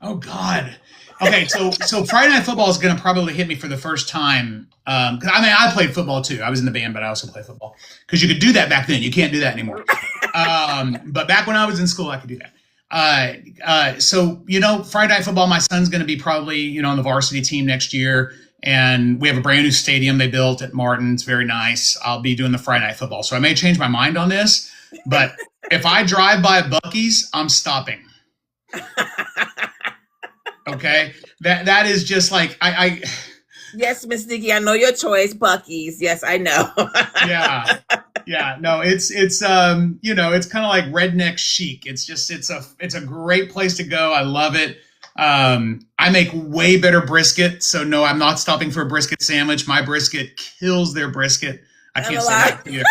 B: Oh, God. Okay, so Friday Night Football is going to probably hit me for the first time. I played football too. I was in the band, but I also played football because you could do that back then. You can't do that anymore. But back when I was in school, I could do that. So Friday Night Football, my son's going to be probably, on the varsity team next year. And we have a brand new stadium they built at Martin. It's very nice. I'll be doing the Friday Night Football. So I may change my mind on this, but if I drive by a Buc-ee's, I'm stopping. Okay. That is just like, I
A: Yes, Miss Nikki, I know your choice, Buc-ee's. Yes, I know.
B: Yeah. No, it's it's kind of like redneck chic. It's a great place to go. I love it. I make way better brisket. So no, I'm not stopping for a brisket sandwich. My brisket kills their brisket. I can't say that to you.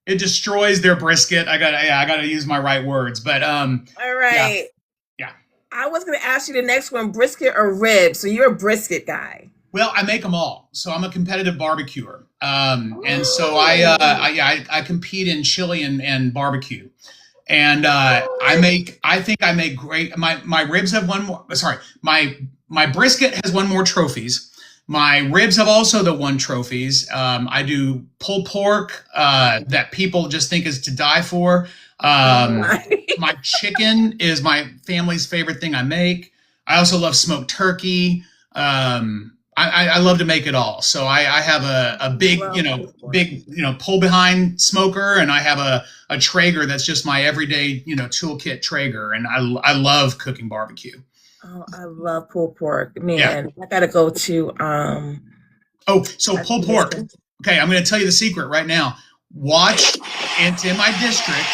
B: It destroys their brisket. I gotta use my right words, but, all
A: right.
B: Yeah.
A: I was going to ask you the next one, brisket or ribs. So you're a brisket guy.
B: Well, I make them all. So I'm a competitive barbecuer. And so I compete in chili and barbecue. And I think I make great, my ribs have my brisket has won more trophies. My ribs have also won trophies. I do pulled pork that people just think is to die for. My chicken is my family's favorite thing I make. I also love smoked turkey. I love to make it all. So I have a big pull behind smoker, and I have a Traeger that's just my everyday, toolkit Traeger. And I love cooking barbecue.
A: Oh, I love pulled pork, man. I gotta go to
B: pulled pork. Okay, I'm going to tell you the secret right now. Watch, it's in my district.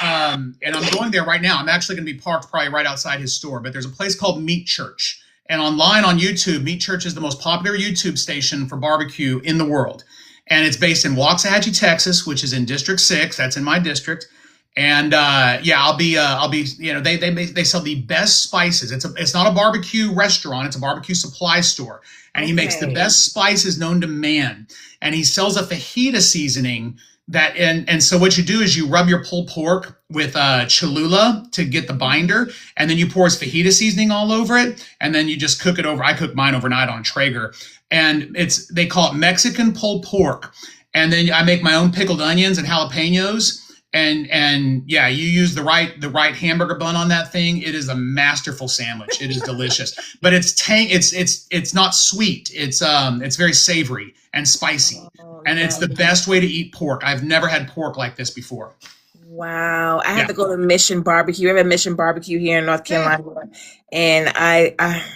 B: And I'm going there right now. I'm actually going to be parked probably right outside his store, but there's a place called Meat Church. And online on YouTube, Meat Church is the most popular YouTube station for barbecue in the world. And it's based in Waxahachie, Texas, which is in District 6. That's in my district. And I'll be they sell the best spices. It's not a barbecue restaurant, it's a barbecue supply store. And he makes the best spices known to man. And he sells a fajita seasoning and so what you do is you rub your pulled pork with Cholula to get the binder, and then you pour his fajita seasoning all over it, and then you just cook it over. I cook mine overnight on Traeger, and they call it Mexican pulled pork. And then I make my own pickled onions and jalapenos. And you use the right hamburger bun on that thing. It is a masterful sandwich. It is delicious, but it's not sweet. It's very savory and spicy, and it's the best way to eat pork. I've never had pork like this before.
A: Wow. I have
B: Yeah.
A: to go to Mission Barbecue. We have a Mission Barbecue here in North
B: Yeah.
A: Carolina. And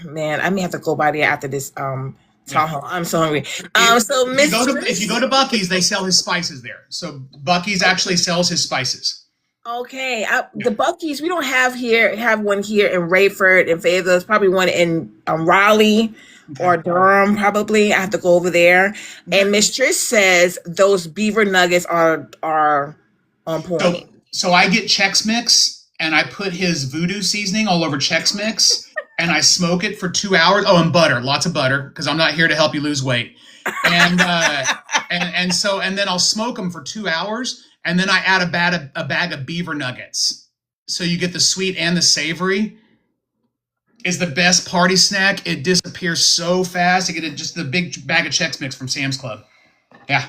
A: man, I may have to go by there after this
B: Yeah.
A: town hall. I'm so hungry. So
B: If you go to Bucky's, they sell his spices there. So Bucky's actually sells his spices.
A: Okay,
B: Yeah.
A: the Bucky's we don't have one here in Rayford and Fayetteville. There's probably one in Raleigh or
B: Okay.
A: Durham. Probably I have to go over there. And Miss Trish says those beaver nuggets are on point.
B: So I get Chex Mix and I put his voodoo seasoning all over Chex Mix and I smoke it for 2 hours. Oh, and butter, lots of butter, because I'm not here to help you lose weight. And and then I'll smoke them for 2 hours, and then I add a bag of beaver nuggets. So you get the sweet and the savory. Is the best party snack. It disappears so fast. You get just the big bag of Chex Mix from Sam's Club. Yeah.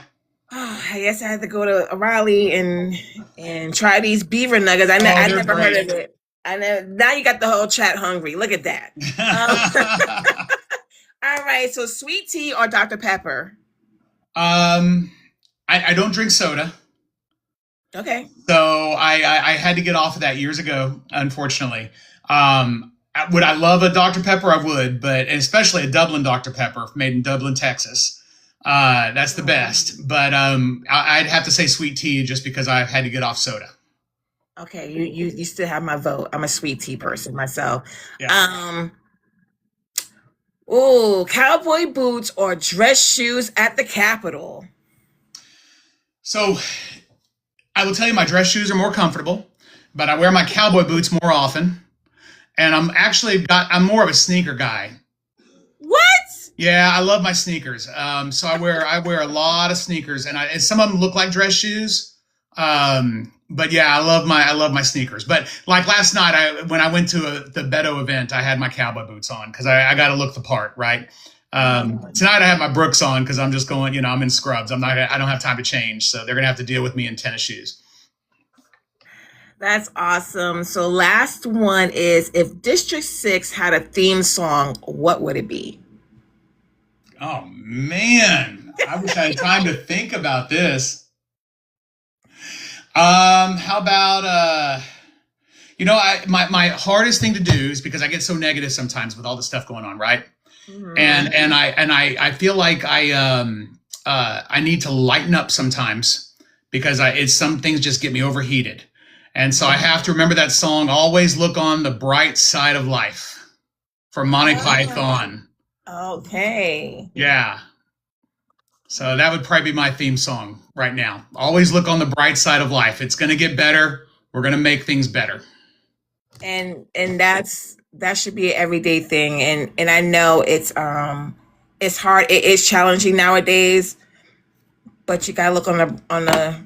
A: Oh, I guess I had to go to Raleigh and try these beaver nuggets. I
B: they're
A: never heard
B: great.
A: of it. Now you got the whole chat hungry. Look at that. All right. So sweet tea or Dr. Pepper?
B: I don't drink soda.
A: Okay.
B: So I had to get off of that years ago, unfortunately. Would I love a Dr. Pepper? I would, but especially a Dublin Dr. Pepper made in Dublin, Texas. That's the best. But I'd have to say sweet tea just because I had to get off soda.
A: Okay, you still have my vote. I'm a sweet tea person myself.
B: Yeah.
A: Cowboy boots or dress shoes at the Capitol?
B: So I will tell you, my dress shoes are more comfortable, but I wear my cowboy boots more often. And I'm more of a sneaker guy.
A: What?
B: Yeah, I love my sneakers. So I wear a lot of sneakers, and some of them look like dress shoes. But yeah, I love my sneakers. But like last night, when I went to the Beto event, I had my cowboy boots on because I got to look the part, right? Tonight I have my Brooks on because I'm just going, I'm in scrubs. I don't have time to change, so they're gonna have to deal with me in tennis shoes.
A: That's awesome. So last one is, if District 6 had a theme song, what would it be?
B: Oh man, I wish I had time to think about this. How about my hardest thing to do is because I get so negative sometimes with all the stuff going on, right? Mm-hmm. And I feel like I need to lighten up sometimes because some things just get me overheated. And so I have to remember that song, Always Look on the Bright Side of Life, from Monty Python.
A: Okay.
B: Yeah. So that would probably be my theme song right now. Always look on the bright side of life. It's going to get better. We're going to make things better.
A: And that should be an everyday thing. And I know it's hard. It is challenging nowadays, but you got to look on the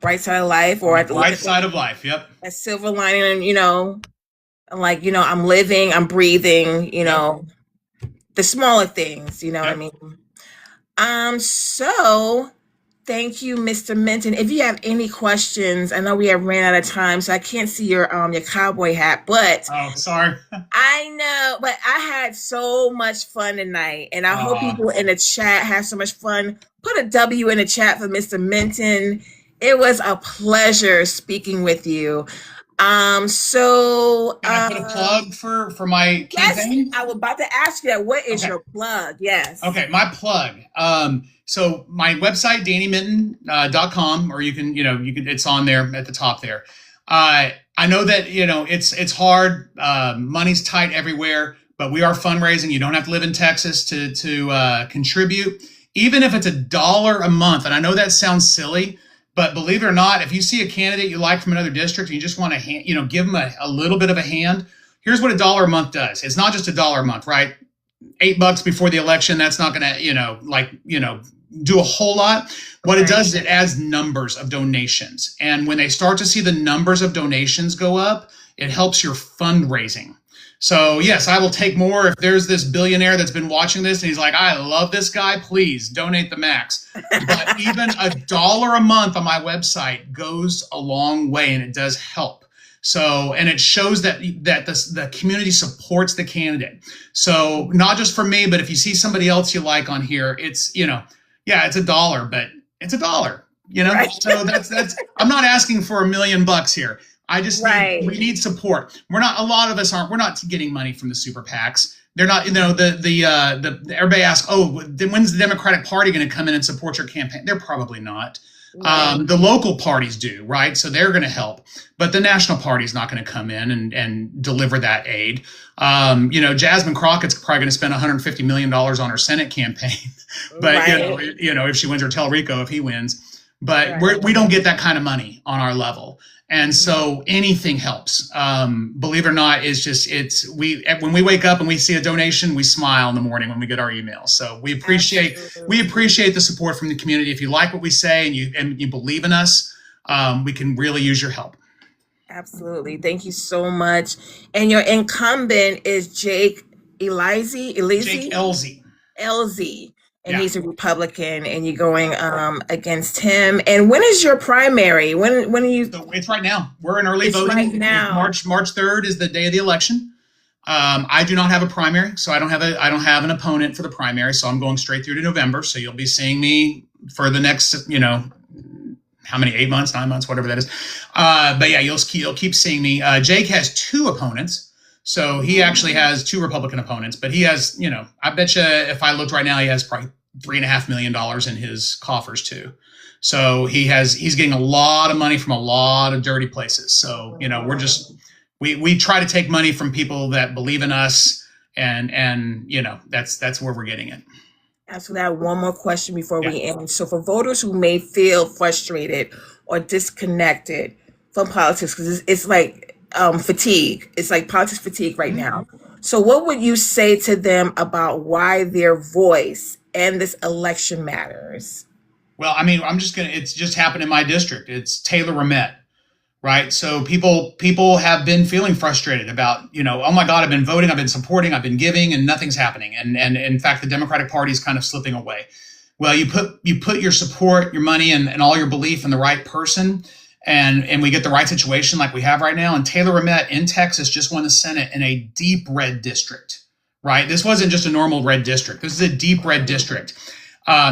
A: bright side of life, or at the
B: bright side of life. Yep.
A: A silver lining, I'm living, I'm breathing, the smaller things, what I mean? So thank you, Mr. Minton. If you have any questions, I know we have ran out of time, so I can't see your cowboy hat, but
B: oh, sorry.
A: I know, but I had so much fun tonight, and I hope people in the chat have so much fun. Put a W in the chat for Mr. Minton. It was a pleasure speaking with you. So
B: can I put a plug for my campaign?
A: Yes, I was about to ask you that. What is your plug? Yes.
B: Okay, my plug. So my website, DannyMinton.com, or you can, it's on there at the top there. I know that, it's hard. Money's tight everywhere, but we are fundraising. You don't have to live in Texas to contribute, even if it's $1 a month. And I know that sounds silly, but believe it or not, if you see a candidate you like from another district and you just want to, give them a little bit of a hand, here's what $1 a month does. It's not just $1 a month, right? $8 before the election, that's not going to, do a whole lot. What it does is it adds numbers of donations. And when they start to see the numbers of donations go up, it helps your fundraising. So yes, I will take more. If there's this billionaire that's been watching this and he's like, I love this guy, please donate the max. But even $1 a month on my website goes a long way, and it does help. So, and it shows that the community supports the candidate. So not just for me, but if you see somebody else you like on here, it's, it's $1, but it's $1. You know,
A: Right.
B: so that's I'm not asking for $1 million here. I just
A: Right.
B: we need support. We're not, a lot of us aren't, we're not getting money from the super PACs. They're not, you know, the everybody asks, oh, then when's the Democratic Party going to come in and support your campaign? They're probably not.
A: Right.
B: The local parties do, right? So they're going to help, but the national party is not going to come in and deliver that aid. You know, Jasmine Crockett's probably going to spend $150 million on her Senate campaign, but
A: Right.
B: you know, if she wins, or tell Rico if he wins, but
A: Right.
B: we don't get that kind of money on our level. And so anything helps. Believe it or not, when we wake up and we see a donation, we smile in the morning when we get our emails. So we appreciate the support from the community. If you like what we say and you believe in us, we can really use your help.
A: Absolutely. Thank you so much. And your incumbent is Jake Elzy.
B: Jake Elzy.
A: Elzy. And
B: Yeah.
A: he's a Republican, and you're going against him. And when is your primary? When are you?
B: So it's right now. We're in early
A: It's
B: voting.
A: right now.
B: March 3rd is the day of the election. I do not have a primary, so I don't have an opponent for the primary. So I'm going straight through to November. So you'll be seeing me for the next, you know, how many, 8 months, 9 months, whatever that is. But yeah, you'll keep seeing me. Jake has 2 opponents. So he actually has 2 Republican opponents, but he has, you know, I bet you if I looked right now, he has probably $3.5 million in his coffers too. So he's getting a lot of money from a lot of dirty places. So, you know, we try to take money from people that believe in us, and you know, that's where we're getting it.
A: Absolutely. I have one more question before we end. So for voters who may feel frustrated or disconnected from politics, because it's like fatigue. It's like politics fatigue right now. So what would you say to them about why their voice and this election matters?
B: Well, I mean, it's just happened in my district. It's Taylor Ramette, right? So people have been feeling frustrated about, you know, oh my God, I've been voting, I've been supporting, I've been giving, and nothing's happening. And in fact, the Democratic Party is kind of slipping away. Well, you put your support, your money, and all your belief in the right person, and we get the right situation like we have right now. And Taylor Ramette in Texas just won the Senate in a deep red district, right? This wasn't just a normal red district. This is a deep red district.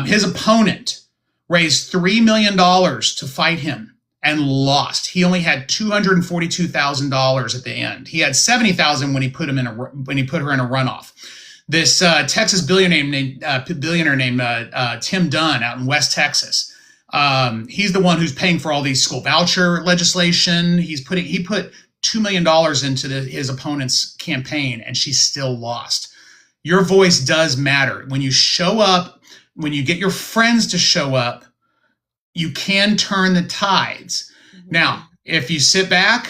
B: His opponent raised $3 million to fight him and lost. He only had $242,000 at the end. He had $70,000 when he put her in a runoff. This Texas billionaire named Tim Dunn out in West Texas. He's the one who's paying for all these school voucher legislation. He put $2 million into his opponent's campaign, and she still lost. Your voice does matter. When you show up, when you get your friends to show up, you can turn the tides. Now, if you sit back,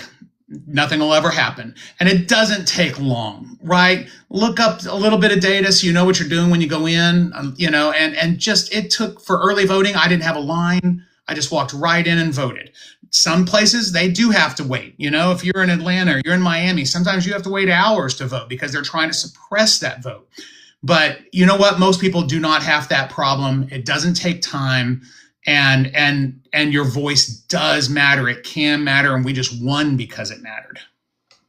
B: nothing will ever happen. And it doesn't take long, right? Look up a little bit of data so you know what you're doing when you go in, you know, and just, it took, for early voting, I didn't have a line. I just walked right in and voted. Some places, they do have to wait. You know, if you're in Atlanta or you're in Miami, sometimes you have to wait hours to vote because they're trying to suppress that vote. But you know what? Most people do not have that problem. It doesn't take time. And your voice does matter. It can matter. And we just won because it mattered.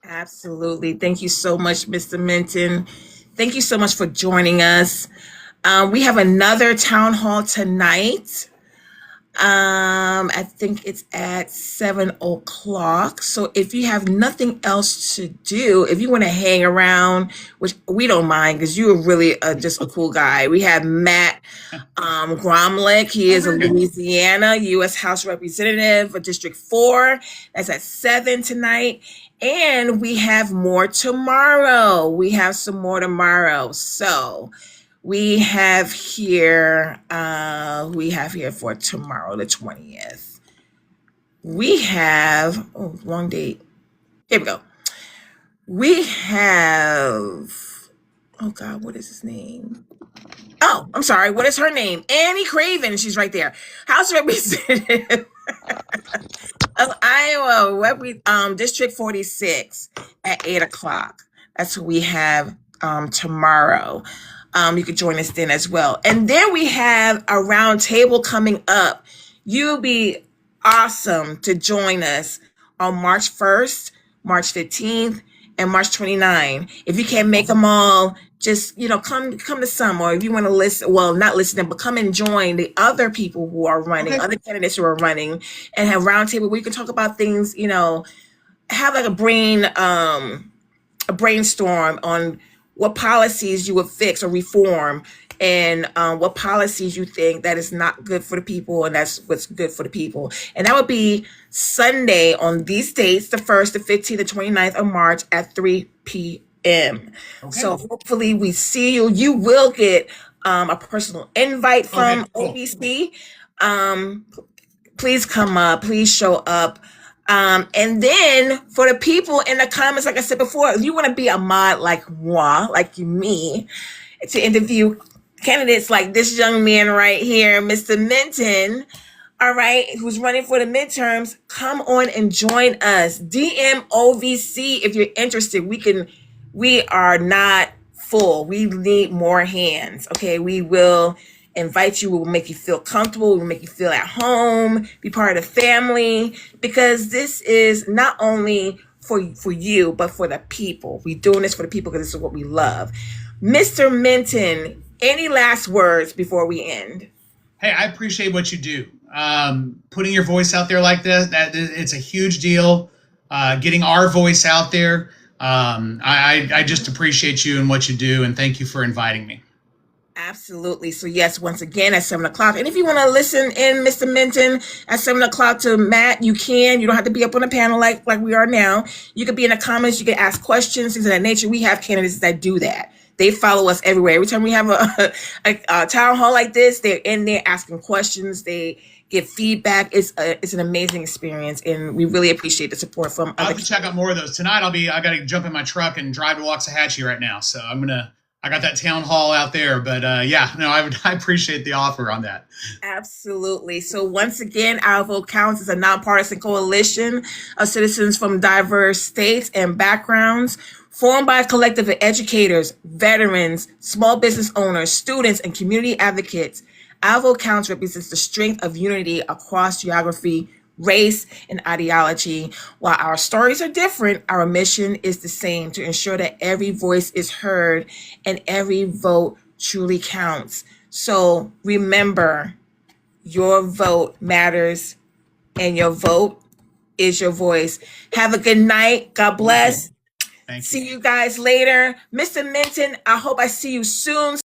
A: Absolutely. Thank you so much, Mr. Minton. Thank you so much for joining us. We have another town hall tonight. I think it's at 7:00. So if you have nothing else to do, if you want to hang around, which we don't mind because you are really just a cool guy. We have Matt Gromlick. He is a Louisiana U.S. House Representative for District 4. That's at 7 tonight. And we have more tomorrow. We have some more tomorrow. So we have here for tomorrow, the 20th. We have, wrong date. Here we go. We have, oh God, what is his name? Oh, I'm sorry. What is her name? Annie Craven. She's right there. House Representative of Iowa, District 46 at 8:00. That's who we have tomorrow. You could join us then as well. And then we have a round table coming up. You'll be awesome to join us on March 1st, March 15th, and March 29. If you can't make them all, just come to some, or if you want to listen, well, not listen, but come and join the other people who are running,
B: Okay.
A: other candidates who are running, and have roundtable where you can talk about things. Have like a brainstorm on what policies you would fix or reform, and what policies you think that is not good for the people, and that's what's good for the people. And that would be Sunday on these dates, the 1st, the 15th, the 29th of March at 3 p.m.
B: Okay.
A: So hopefully we see you. You will get a personal invite from
B: Cool.
A: OVC. Please come up, please show up. And then for the people in the comments, like I said before, if you want to be a mod like moi, like me, to interview candidates like this young man right here, Mr. Minton, all right, who's running for the midterms, come on and join us. DM OVC if you're interested. We are not full. We need more hands. Okay, we will invite you. We will make you feel comfortable. We will make you feel at home, be part of the family, because this is not only for you, but for the people. We're doing this for the people because this is what we love. Mr. Minton, any last words before we end?
B: Hey, I appreciate what you do. Putting your voice out there like this, that it's a huge deal. Getting our voice out there. I just appreciate you and what you do, and thank you for inviting me.
A: Absolutely. So yes, once again at 7:00. And if you want to listen in, Mr. Minton, at 7:00 to Matt, you can. You don't have to be up on a panel like we are now. You could be in the comments. You can ask questions, things of that nature. We have candidates that do that. They follow us everywhere. Every time we have a town hall like this, they're in there asking questions. They give feedback. It's an amazing experience, and we really appreciate the support from
B: I'll have to check out more of those tonight. I got to jump in my truck and drive to Waxahachie right now. So I got that town hall out there, but I appreciate the offer on that.
A: Absolutely. So once again, Our Vote Counts is a nonpartisan coalition of citizens from diverse states and backgrounds, formed by a collective of educators, veterans, small business owners, students, and community advocates. Our Vote Counts represents the strength of unity across geography, race, and ideology. While our stories are different, our mission is the same: to ensure that every voice is heard and every vote truly counts. So remember, your vote matters, and your vote is your voice. Have a good night. God bless.
B: Thank you.
A: See you guys later. Mr. Minton, I hope I see you soon.